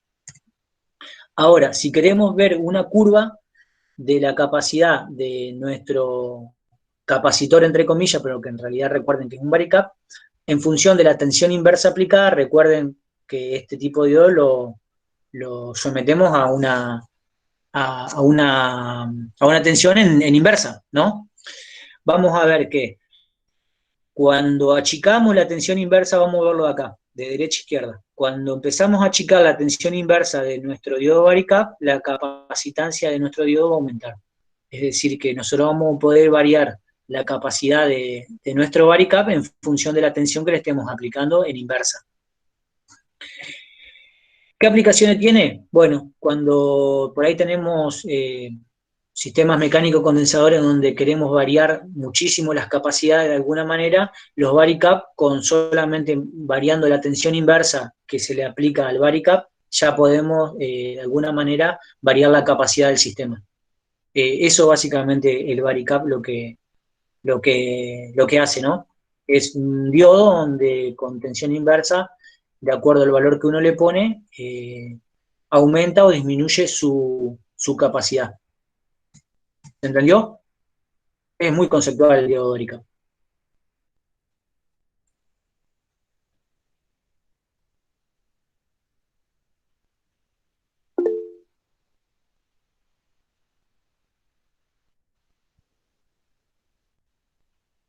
Ahora, si queremos ver una curva de la capacidad de nuestro capacitor, entre comillas, pero que en realidad recuerden que es un varicap, en función de la tensión inversa aplicada, recuerden que este tipo de diodo lo sometemos a una tensión en inversa, ¿no? Vamos a ver que cuando achicamos la tensión inversa, vamos a verlo de acá, de derecha a izquierda. Cuando empezamos a achicar la tensión inversa de nuestro diodo varicap, la capacitancia de nuestro diodo va a aumentar. Es decir, que nosotros vamos a poder variar la capacidad de nuestro varicap en función de la tensión que le estemos aplicando en inversa. ¿Qué aplicaciones tiene? Bueno, cuando por ahí tenemos sistemas mecánicos condensadores donde queremos variar muchísimo las capacidades de alguna manera, los varicap, con solamente variando la tensión inversa que se le aplica al varicap, ya podemos de alguna manera variar la capacidad del sistema. Eso básicamente el varicap lo que hace, ¿no? Es un diodo donde con tensión inversa, de acuerdo al valor que uno le pone, aumenta o disminuye su capacidad. ¿Se entendió? Es muy conceptual el diodo varicap.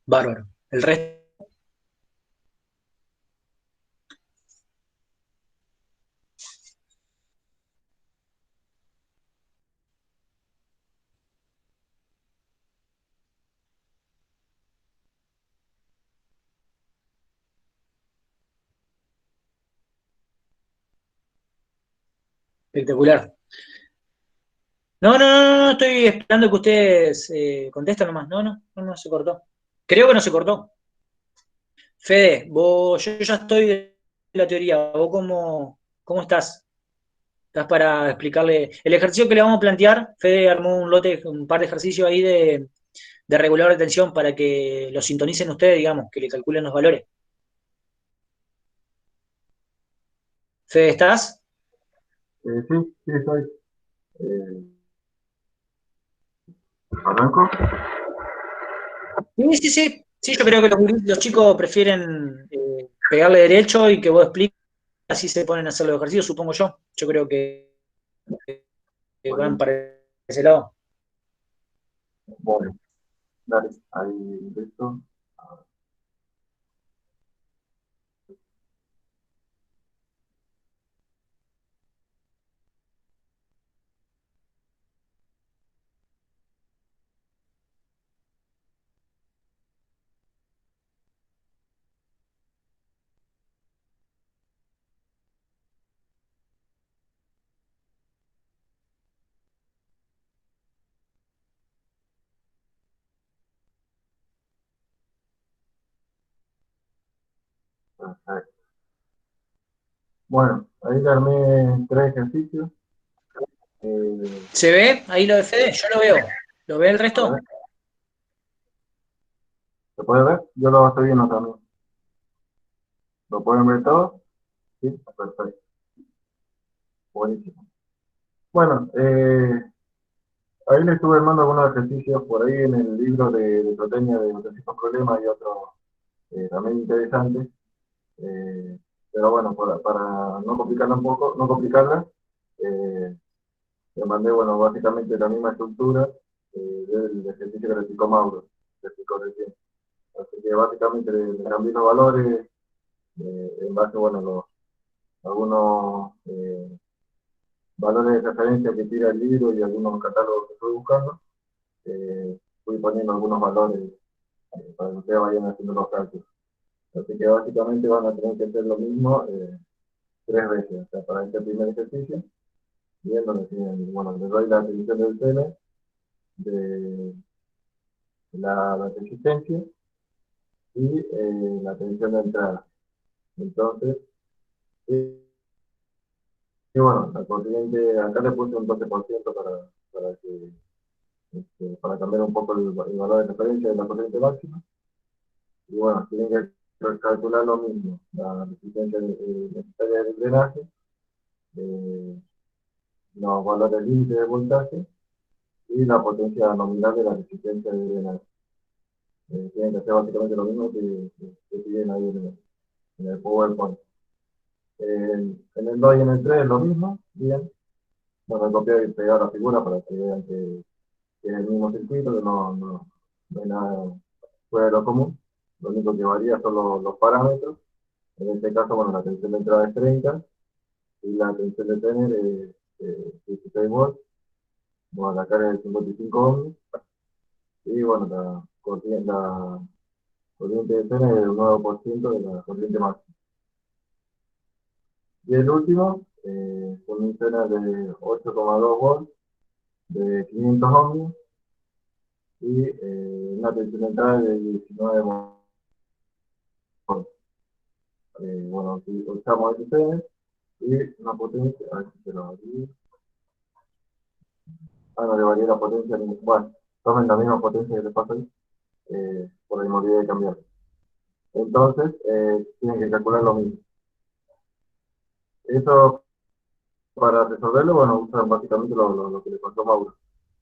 Bárbaro. El resto, espectacular. No, no, no, no, estoy esperando que ustedes contesten nomás. No, no, no, no se cortó. Creo que no se cortó. Fede, yo ya estoy de la teoría. ¿Vos cómo estás? ¿Estás para explicarle? El ejercicio que le vamos a plantear, Fede armó un par de ejercicios ahí de regulador de tensión para que lo sintonicen ustedes, digamos, que le calculen los valores. Fede, ¿estás? Sí, sí, estoy. Eh, ¿Arranco? Sí, sí, sí. Sí, yo creo que los chicos prefieren pegarle derecho y que vos expliques, así se ponen a hacer los ejercicios, supongo yo. Yo creo que van Bueno, para ese lado. bueno, dale, ahí listo. Perfecto. Bueno, ahí le armé tres ejercicios. ¿Se ve ahí lo de Fede? Yo lo veo. ¿Lo ve el A ver, resto? ¿se puede ver? Yo lo estoy viendo también. ¿Lo pueden ver todos? Sí, perfecto. Buenísimo. Bueno, ahí le estuve armando algunos ejercicios por ahí en el libro de Zootecnia de Muchísimos Problemas y otros también interesantes. Eh, pero bueno, para no complicarla un poco, no complicarla, eh, le mandé, bueno, básicamente la misma estructura del ejercicio que le explicó Mauro, le explicó recién. Así que básicamente le cambié los valores en base, bueno, algunos valores de referencia que tira el libro y algunos catálogos que estoy buscando. Fui poniendo algunos valores para que ustedes vayan haciendo los cálculos. Así que básicamente van a tener que hacer lo mismo tres veces. O sea, para este primer ejercicio, bien, donde tienen, bueno, les doy la definición del tema, de la resistencia y la tensión de entrada. Entonces, y bueno, la corriente, acá le puse un 12% para que para cambiar un poco el valor de referencia de la corriente máxima. Y bueno, tienen que calcular lo mismo, la resistencia necesaria del drenaje, eh, los valores límites de voltaje y la potencia nominal de la resistencia de drenaje. Tienen que hacer básicamente lo mismo que piden ahí en el PowerPoint. En el 2 y en el 3 es lo mismo, bien. Bueno, copiar y pegar la figura para que vean que es el mismo circuito, que no hay nada fuera de lo común. Lo único que varía son los parámetros. En este caso, bueno, la tensión de entrada es 30 y la tensión de tener es 16 volts. Bueno, la carga es 55 ohms. Y bueno, la corriente de tener es el 9% de la corriente máxima. Y el último, con un tener de 8,2 volts de 500 ohms y una tensión de entrada de 19 volts. Bueno, si usamos el tener y una potencia, a ver si se lo varía. No le varía la potencia, bueno, tomen la misma potencia que les pasa ahí, por ahí me olvidé de cambiar. Entonces, tienen que calcular lo mismo. Eso, para resolverlo, bueno, usan básicamente lo que le pasó a Mauro.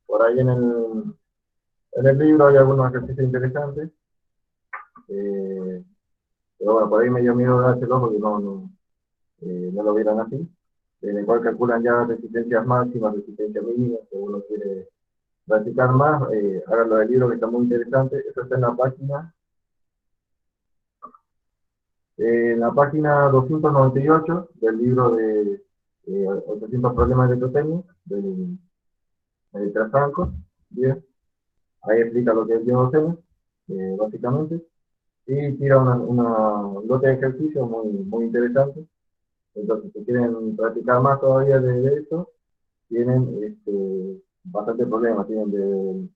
Por ahí en el libro hay algunos ejercicios interesantes, pero bueno, por ahí me dio miedo dárselo porque no lo vieran así, en el cual calculan ya resistencias máximas, resistencias mínimas, si uno quiere practicar más, háganlo del libro que está muy interesante. Eso está en la página 298 del libro de 800 problemas de electrotecnia, del Trasanco. Bien, ahí explica lo que es biodocena, básicamente, y tira un lote de ejercicios muy interesante. Entonces, si quieren practicar más todavía de eso, tienen bastante problemas. Tienen de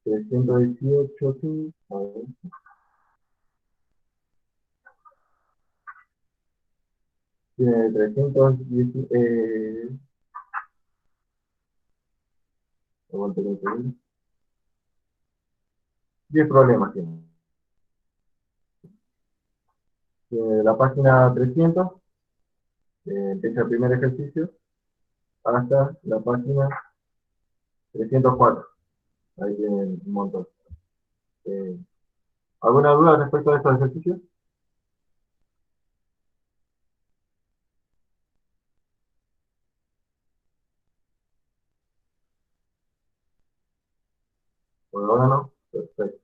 318, sí, a ver, tiene 310, aguante un segundo. 10 problemas tiene. La página 300, empieza el primer ejercicio, hasta la página 304. Ahí tienen un montón. Eh, ¿Alguna duda respecto a estos ejercicios? Por ahora no. Perfecto.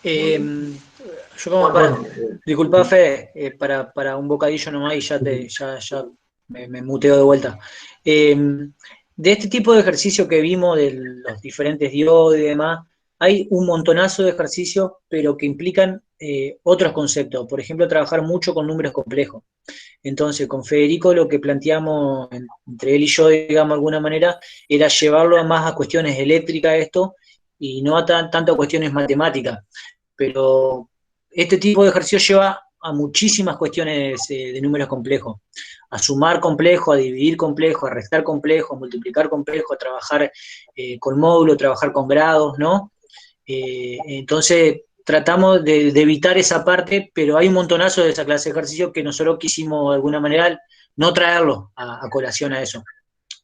Muy bien. Yo como Bueno, disculpa, Fede, para un bocadillo nomás y ya me muteo de vuelta. De este tipo de ejercicio que vimos de los diferentes diodos y demás, hay un montonazo de ejercicios, pero que implican otros conceptos. Por ejemplo, trabajar mucho con números complejos. Entonces, con Federico lo que planteamos entre él y yo, digamos, de alguna manera, era llevarlo más a cuestiones eléctricas esto y no a tanto a cuestiones matemáticas. Pero este tipo de ejercicio lleva a muchísimas cuestiones de números complejos, a sumar complejo, a dividir complejo, a restar complejo, a multiplicar complejo, a trabajar con módulo, trabajar con grados, ¿no? Entonces tratamos de evitar esa parte, pero hay un montonazo de esa clase de ejercicio que nosotros quisimos de alguna manera no traerlo a colación a eso.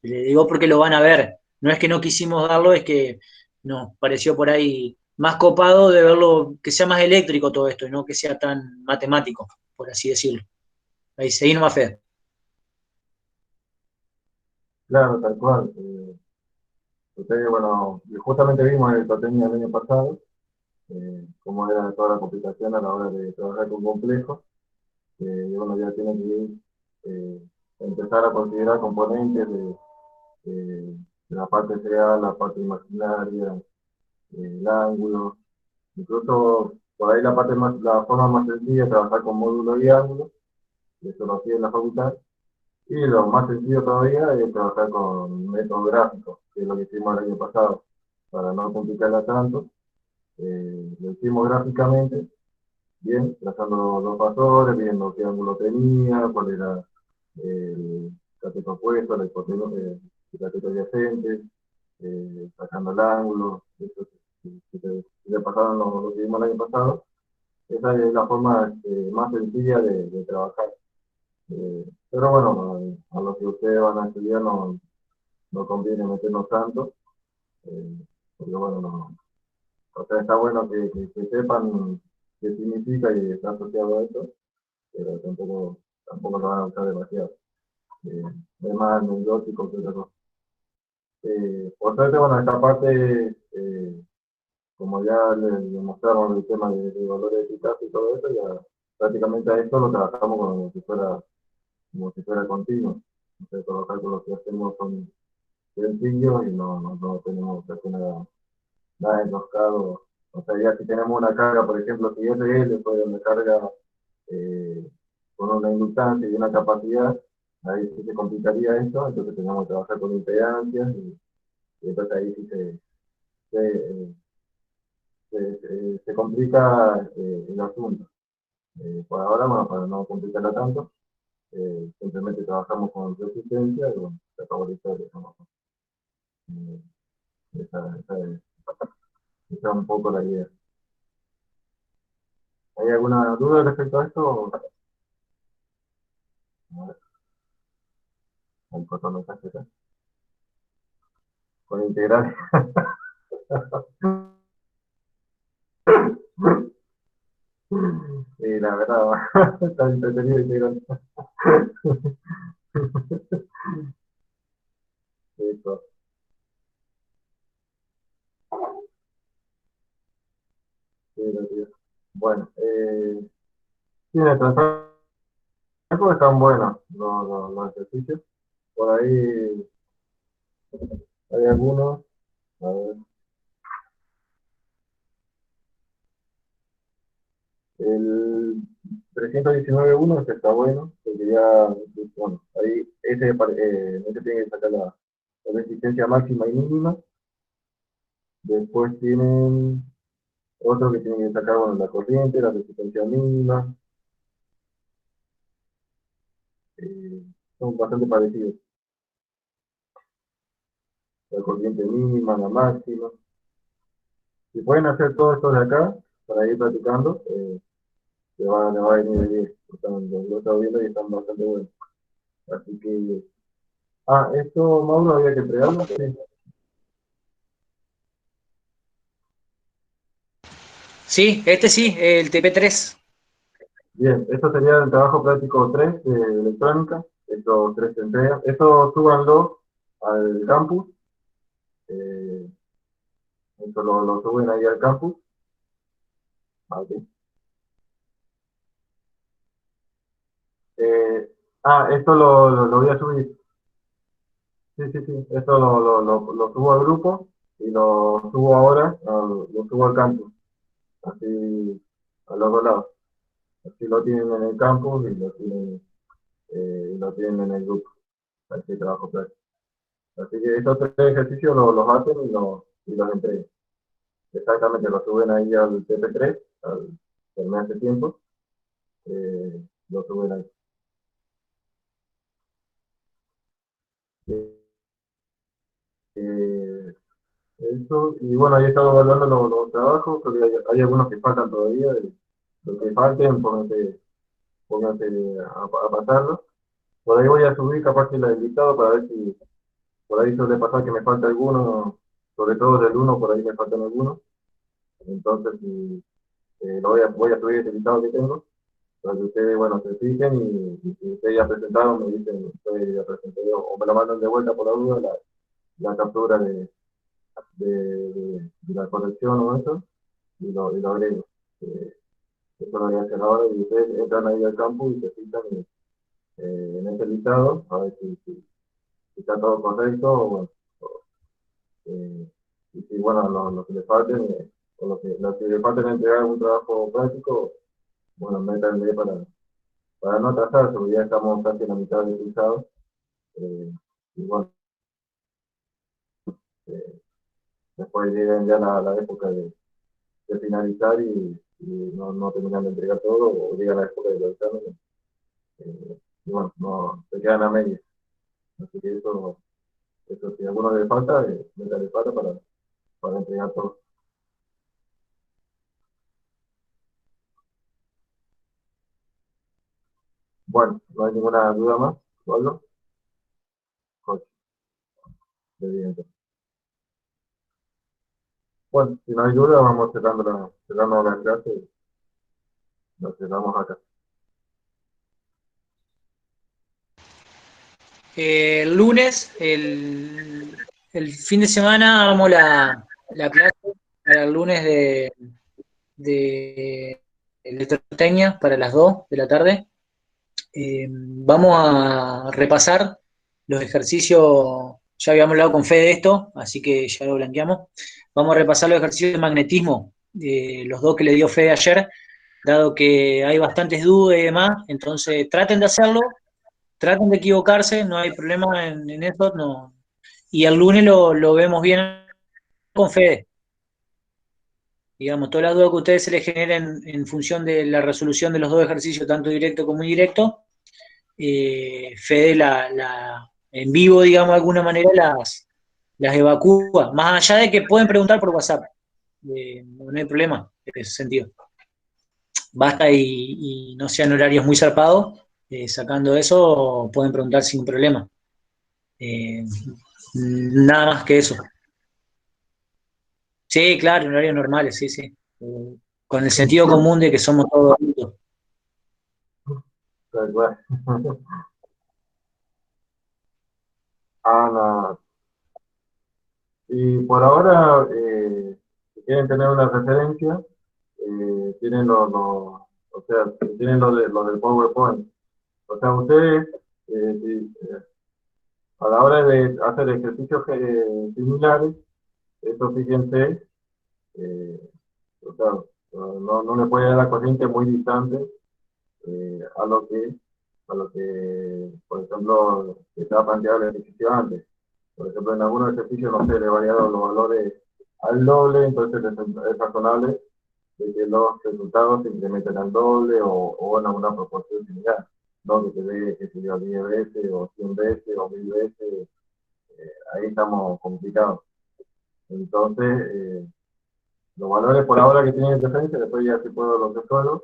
Le digo porque lo van a ver, no es que no quisimos darlo, es que nos pareció por ahí más copado de verlo, que sea más eléctrico todo esto, y no que sea tan matemático, por así decirlo. Ahí seguí nomás, Fede. claro, tal cual. Ustedes, bueno, justamente vimos el Totenia el año pasado, cómo era toda la complicación a la hora de trabajar con complejos. Y uno ya tiene que ir, empezar a considerar componentes de la parte real, la parte imaginaria, el ángulo, incluso por ahí la forma más sencilla es trabajar con módulos y ángulos, eso lo hacía en la facultad, y lo más sencillo todavía es trabajar con métodos gráficos, que es lo que hicimos el año pasado, para no complicarla tanto, lo hicimos gráficamente, bien, trazando los factores, viendo qué ángulo tenía, cuál era el cateto opuesto, el cateto adyacente, sacando el ángulo, eso, si te pasaron lo que vimos el año pasado, esa es la forma más sencilla de trabajar. Pero bueno, a lo que ustedes van a estudiar no conviene meternos tanto, eh, porque bueno, o sea, está bueno que sepan qué significa y está asociado a eso, pero tampoco lo van a usar demasiado. Eh, es más anecdótico que otra cosa. Por suerte, bueno, esta parte, como ya le mostraron el tema de valores de eficacia y todo eso, ya prácticamente a esto lo trabajamos como si fuera continuo. Entonces, todos los cálculos que hacemos son sencillos y no tenemos que hacer nada enroscado. O sea, ya si tenemos una carga, por ejemplo, si es RL, pues una carga eh, con una inductancia y una capacidad, ahí sí se complicaría esto, entonces tenemos que trabajar con impedancias y entonces ahí sí se complica el asunto. Por ahora, bueno, para no complicarla tanto, simplemente trabajamos con resistencia y bueno, se favorece, digamos, eh, esa es un poco la idea. ¿Hay alguna duda respecto a esto? A ver, hay otro mensaje acá. Con integral. Sí, la verdad, está entretenido integral. Listo. Sí, sí. Bueno, sí, en el transaco están buenos los ejercicios. Por ahí hay algunos. A ver. El 319.1 este está bueno, porque ya, bueno, ahí ese tiene que sacar la resistencia máxima y mínima. Después tienen otro que tiene que sacar, bueno, la corriente, la resistencia mínima. Son bastante parecidos. La corriente mínima, la máxima. Si pueden hacer todo esto de acá, para ir practicando, le va a venir bien. Lo están viendo y están bastante buenos. Así que, esto, Mauro, había que entregarlo. Sí. Sí, este sí, el TP3. Bien, esto sería el trabajo práctico 3 de electrónica. Estos tres se entregan. Esto súbanlo al campus. Eh, esto lo suben ahí al campus. Aquí. Esto lo voy a subir. Sí, sí, sí. Esto lo subo al grupo y lo subo ahora, lo subo al campus. Así, a los dos lados. Así lo tienen en el campus y lo tienen en el grupo. Así trabajo práctico. Así que estos tres ejercicios los hacen y los entregan. Exactamente, lo suben ahí al TP3, al mes de tiempo, lo suben ahí. Eh, Eso, y bueno, ahí he estado evaluando los trabajos, porque hay algunos que faltan todavía, y lo que falten, pónganse a pasarlo. Por ahí voy a subir capaz que el listado para ver si por ahí suele pasar que me falta alguno, sobre todo del uno, por ahí me faltan algunos. Entonces, voy a subir ese listado que tengo, para que ustedes, bueno, se fijen y si ustedes ya presentaron, me dicen, ustedes ya presenté, o me lo mandan de vuelta por la duda, la captura de la colección o eso, y lo agrego. Eh, Eso lo voy a hacer ahora y ustedes entran ahí al campo y se fijan en ese listado, a ver si está todo correcto, o bueno, y si, bueno, lo que le falten, o lo que le falten entregar un trabajo práctico, bueno, métanle para no atrasarse, porque ya estamos casi en la mitad del cursado, y bueno, eh, después llegan ya la época de finalizar y no terminan de entregar todo, o llega la época de los exámenes, y bueno, no, se quedan a medias. Así que eso si a alguno le falta, métale pata para entregar todo. Bueno, no hay ninguna duda más, Pablo. Coche, evidente. Bueno, si no hay duda, vamos cerrando la clase y nos cerramos acá. El lunes, el fin de semana, armo la clase para el lunes de electrotecnia para las 2 de la tarde. Vamos a repasar los ejercicios, ya habíamos hablado con Fede de esto, así que ya lo blanqueamos. Vamos a repasar los ejercicios de magnetismo, los dos que le dio Fede ayer, dado que hay bastantes dudas y demás, entonces traten de hacerlo, traten de equivocarse, no hay problema en eso, no. Y el lunes lo vemos bien con Fede. Digamos, todas las dudas que a ustedes se les generen en función de la resolución de los dos ejercicios, tanto directo como indirecto, Fede en vivo, digamos, de alguna manera las evacúa. Más allá de que pueden preguntar por WhatsApp. No hay problema en ese sentido. Basta y no sean horarios muy zarpados. Sacando eso, pueden preguntar sin problema. Nada más que eso. Sí, claro, en horarios normales, sí, sí. Con el sentido común de que somos todos adultos. Tal cual. Ana, y por ahora, si quieren tener una referencia, tienen o sea, tienen lo del PowerPoint. O sea, ustedes, a la hora de hacer ejercicios similares, eso fíjense, eh, o sea, no le puede dar la corriente muy distante a lo que, por ejemplo, estaba planteado el ejercicio antes. Por ejemplo, en algunos ejercicios, no sé, le he variado los valores al doble, entonces es razonable de que los resultados se incrementen al doble o en alguna proporción similar. No que te dé, que se dio 10 veces o 100 veces o 1000 veces, ahí estamos complicados. Entonces, los valores por ahora que tienen referencia, después ya si puedo los resuelvo,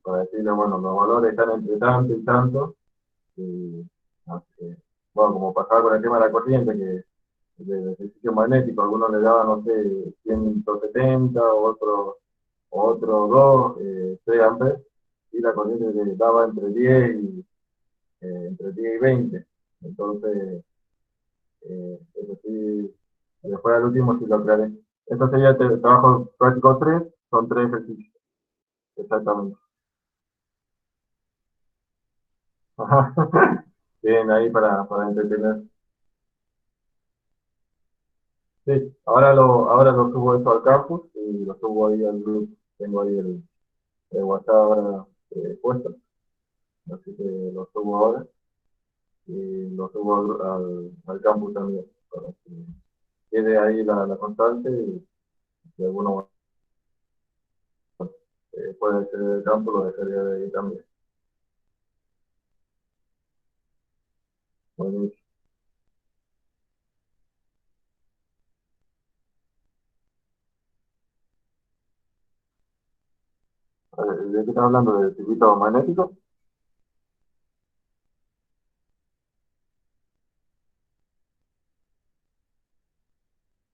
para decirle, bueno, los valores están entre tanto y tanto, y, bueno, como pasaba con el tema de la corriente, que del ejercicio magnético, algunos le daban, no sé, 170, otro 2, 3 amperes, y la corriente le daba entre 10 y 20. Entonces, eso sí, después al último sí lo aclaré. Esto sería el trabajo práctico 3, son 3 ejercicios, exactamente. Bien, ahí para entretener. Sí, ahora lo subo eso al campus y lo subo ahí al grupo. Tengo ahí el WhatsApp ahora puesto, así que lo subo ahora y lo subo al campus también, para que quede ahí la constante y si alguno puede ser del campo, lo dejaría de ahí también. Buenísimo. ¿De qué estás hablando? ¿Del circuito magnético?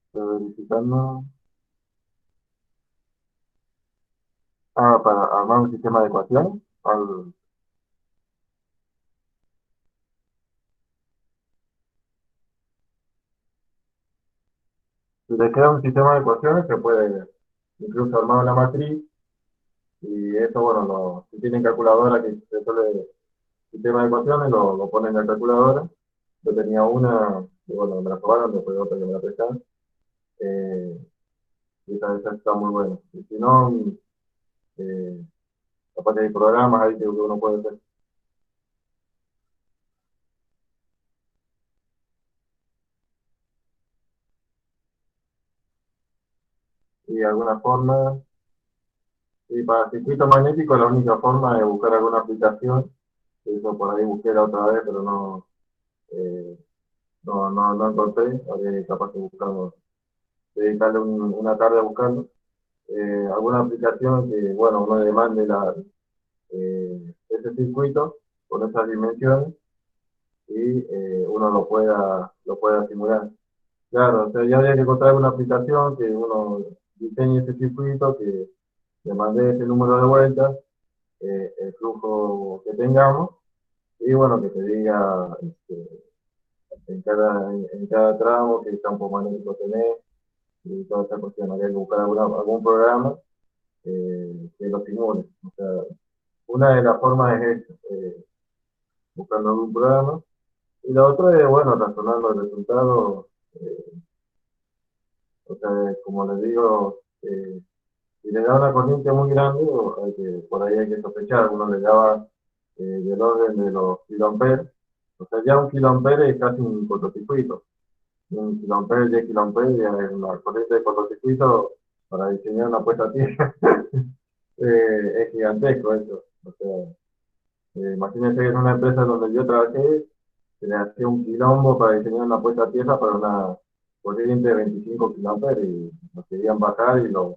Estoy verificando. Ah, para armar un sistema de ecuaciones. Si le queda un sistema de ecuaciones, se puede incluso armar una matriz y eso, bueno, si tienen calculadora que resuelve sistema de ecuaciones, lo ponen en la calculadora. Yo tenía una, y bueno, me la probaron, después otra que me la prestaron. Eh, y esa está muy buena. Y si no, eh, aparte hay programas ahí que uno puede hacer. Y de alguna forma, y para circuito magnético, la única forma es buscar alguna aplicación. Eso por ahí busqué la otra vez, pero no. eh, no encontré, habría capaz que buscarlo, dedicarle una tarde a buscarlo. Alguna aplicación que, bueno, uno demande ese circuito con esas dimensiones y uno lo pueda simular. Claro, o sea, ya había que encontrar una aplicación que uno diseñe ese circuito, que le mande ese número de vueltas, el flujo que tengamos, y bueno, que te diga en cada tramo qué campo magnético tenés y toda esa cuestión. Había que buscar algún programa que lo simule. O sea, una de las formas es esta, buscando algún programa, y la otra es, bueno, razonando el resultado. O sea, como les digo, si le da una corriente muy grande, por ahí hay que sospechar. Uno le daba del orden de los kiloamperes. O sea, ya un kiloampere es casi un cortocircuito. Un kiloampere, 10 kiloamperes, ya es una corriente de cortocircuito para diseñar una puesta a tierra. Es gigantesco eso. O sea, imagínense que en una empresa donde yo trabajé, se le hacía un quilombo para diseñar una puesta a tierra para una corriente de 25 kiloamperes y nos querían bajar y los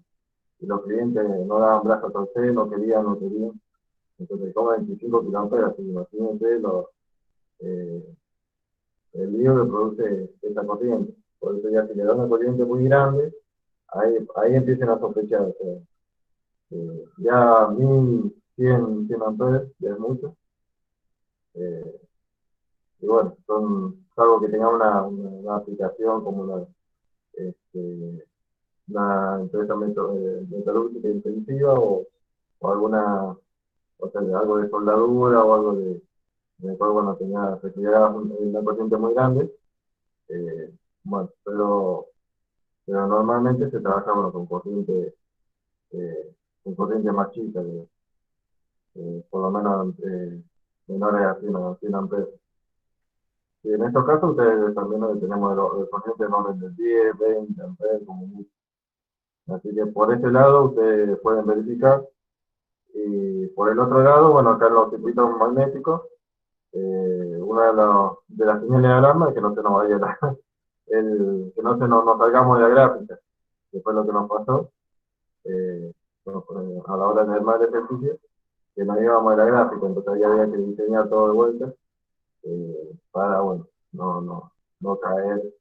clientes no daban brazos a torcer, no querían. Entonces, como 25 kiloamperes, así, imagínense eh, el lío que produce esta corriente. Por eso ya si le da una corriente muy grande, ahí empiezan a sospechar. O sea, ya 1100 amperes ya es mucho. Eh, y bueno, salvo que tenga una aplicación como este, una empresa metalúrgica intensiva o alguna, o sea, algo de soldadura o algo de cual, bueno, requería una corriente muy grande. Bueno, pero normalmente se trabaja, bueno, con corriente más chica, por lo menos menores a 100 amperes. Y en estos casos ustedes también tenemos el corriente en orden de 10, 20 amperes como mucho. Así que por ese lado ustedes pueden verificar. Y por el otro lado, bueno, acá en los circuitos magnéticos, una de las señales de alarma es que no se nos vaya que no nos salgamos de la gráfica, que fue lo que nos pasó a la hora de armar el ejercicio, que nos íbamos de la gráfica, entonces ya había que diseñar todo de vuelta para, bueno, no caer,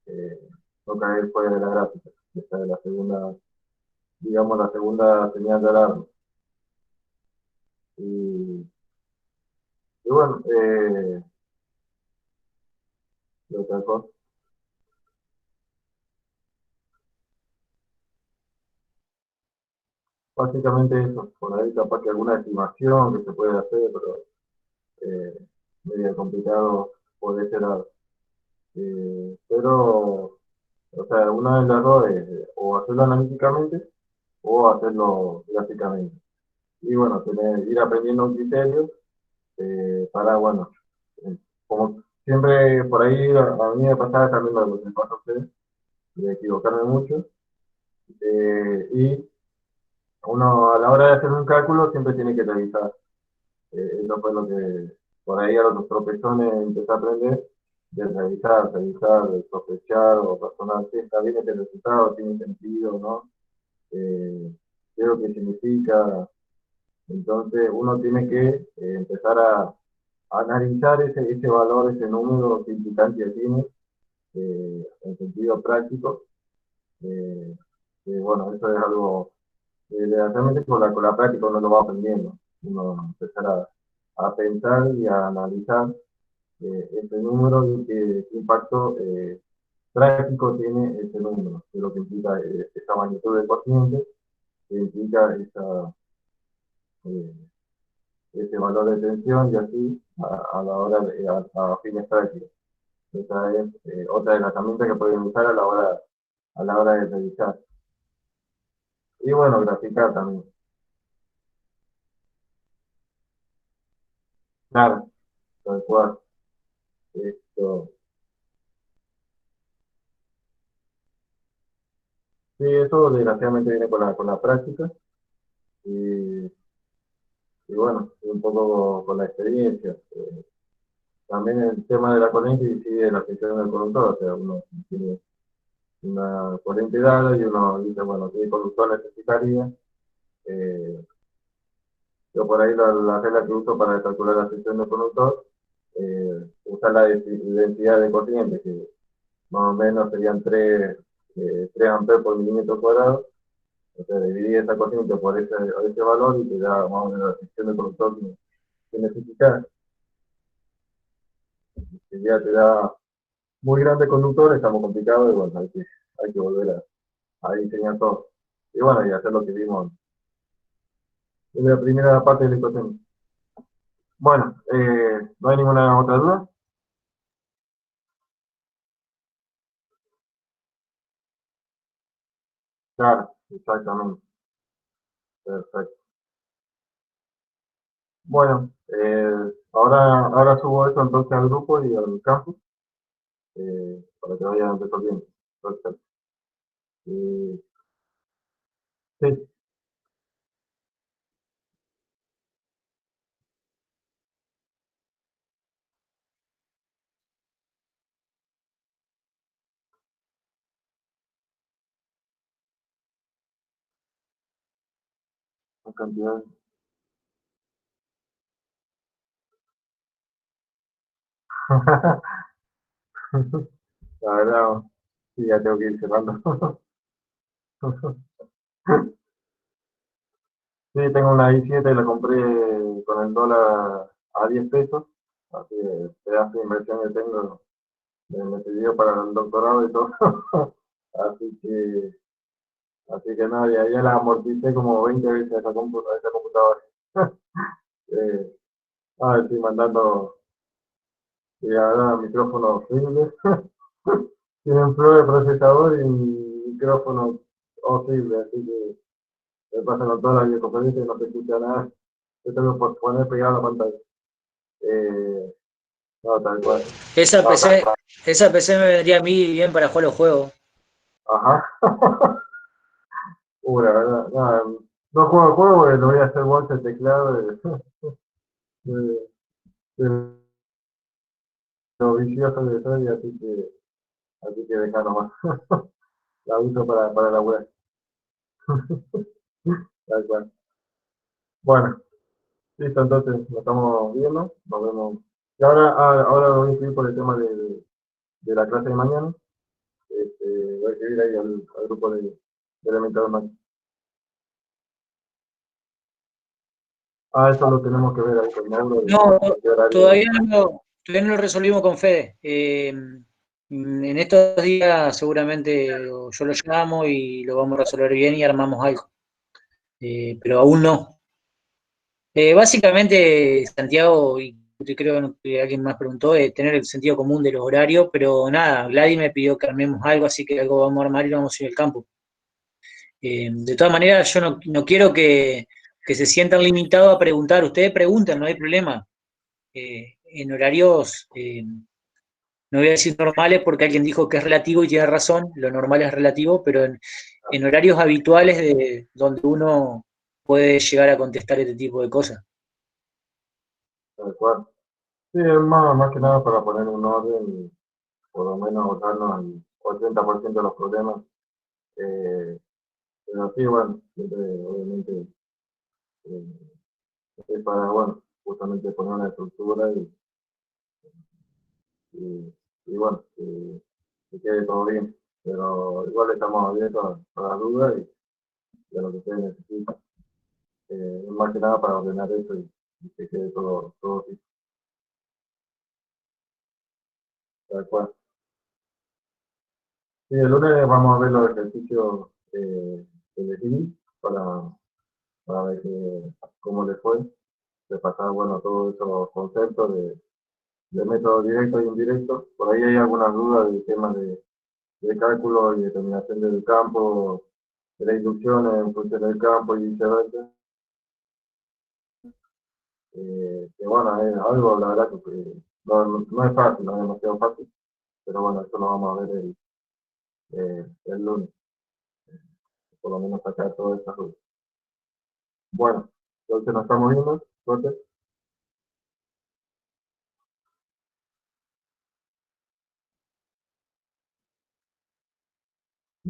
eh, no caer fuera de la gráfica. Esta es la segunda, digamos, la segunda señal de alarma. Y, y bueno, otra cosa. Básicamente eso, por ahí capaz que alguna estimación que se puede hacer, pero medio complicado por ese lado. Pero, o sea, una de las dos es o hacerlo analíticamente o hacerlo gráficamente. Y bueno, ir aprendiendo un criterio para, bueno, como siempre por ahí a mí me pasaba también lo que me pasa a ustedes, de equivocarme mucho. Y uno a la hora de hacer un cálculo siempre tiene que revisar. Eso fue lo que por ahí a los tropezones empecé a aprender, de revisar, de sospechar o razonar si está bien este resultado, tiene sentido, ¿no? ¿Qué es lo que significa? Entonces uno tiene que empezar a analizar ese valor, ese número, qué implicancia tiene en sentido práctico. Bueno, eso es algo realmente con la práctica uno lo va aprendiendo. Uno empezar a pensar y a analizar ese número y qué impacto práctico tiene ese número, que es lo que implica esa magnitud del paciente, que implica eh, ese valor de tensión y así a la hora a fines prácticos. Esa es otra de las herramientas que pueden usar a la hora de revisar. Y bueno, graficar también. Claro, tal cual. Esto, sí, eso desgraciadamente viene con la práctica y, y bueno, un poco con la experiencia. también el tema de la corriente incide la presión del conductor, o sea, uno tiene una corriente dada y uno dice, bueno, ¿qué conductor necesitaría? Eh, yo por ahí la regla que uso para calcular la presión del conductor, usar la densidad de corriente, que más o menos serían 3 amperes por milímetro cuadrado. O sea, dividir esa corriente por ese valor y te da más o menos la presión del conductor que necesitas. Si ya te da muy grande conductor, estamos complicados y bueno, hay que volver a diseñar todo. Y bueno, y hacer lo que vimos en la primera parte de la ecuación. Bueno, ¿no hay ninguna otra duda? Claro, exactamente. Perfecto. Bueno, ahora subo eso entonces al grupo y al campus para que vayan resolviendo. Perfecto. Y, sí, la cantidad. La verdad, sí, ya tengo que ir cerrando. Sí, tengo una i7 y la compré con el dólar a 10 pesos. Así que pedazo de inversión que tengo me sirvió para el doctorado y todo. Así que, así que nada, ya la amorticé como 20 veces a esa computadora. Eh, estoy mandando y ahora micrófono horrible. Tienen prueba de procesador y micrófono horrible, así que me pasan con todas las videoconferencias y no se escucha nada. Yo tengo que poner pegado a la pantalla. Eh, no, tal cual. Esa No, tal PC, cual. esa PC me vendría a mí bien para jugar los juegos. Ajá. La verdad. No juego el juego porque lo voy a hacer bolsa el teclado de, de lo vicioso que soy, así que deja nomás. La uso para la web. Tal cual. Bueno, listo, entonces nos estamos viendo, nos vemos. Y ahora lo voy a escribir por el tema de la clase de mañana. Voy a escribir ahí al grupo de elementales máquinas. Eso lo tenemos que ver ahí con Mauro, No, de qué horario. todavía no lo resolvimos con Fede. En estos días seguramente yo lo llamo y lo vamos a resolver bien y armamos algo. Pero aún no. Básicamente, Santiago, y creo que alguien más preguntó, tener el sentido común de los horarios, pero nada, Gladys me pidió que armemos algo, así que algo vamos a armar y lo vamos a ir al campo. De todas maneras, yo no quiero que se sientan limitados a preguntar. Ustedes preguntan, no hay problema. En horarios, no voy a decir normales porque alguien dijo que es relativo y tiene razón, lo normal es relativo, pero en horarios habituales de donde uno puede llegar a contestar este tipo de cosas. Tal cual. Sí, es más que nada para poner un orden y por lo menos ahorrarnos el 80% de los problemas. Eh, pero sí, bueno, siempre obviamente eh, es para, bueno, justamente poner una estructura y, y bueno, que quede todo bien. Pero igual estamos abiertos a las dudas y a lo que ustedes necesitan. Más que nada para ordenar eso y que quede todo así, tal cual. Sí, el lunes vamos a ver los ejercicios que elegí para ver cómo les fue, repasar, bueno, todos esos conceptos de método directo e indirecto. Por ahí hay algunas dudas del tema de cálculo y determinación del campo, de la inducción en función del campo y viceversa. Que bueno, es algo, la verdad, que no es fácil, no es demasiado fácil, pero bueno, eso lo vamos a ver el lunes, por lo menos sacar todas esas dudas. Bueno, entonces nos estamos viendo, suerte.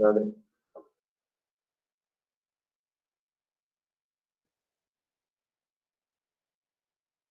Dale.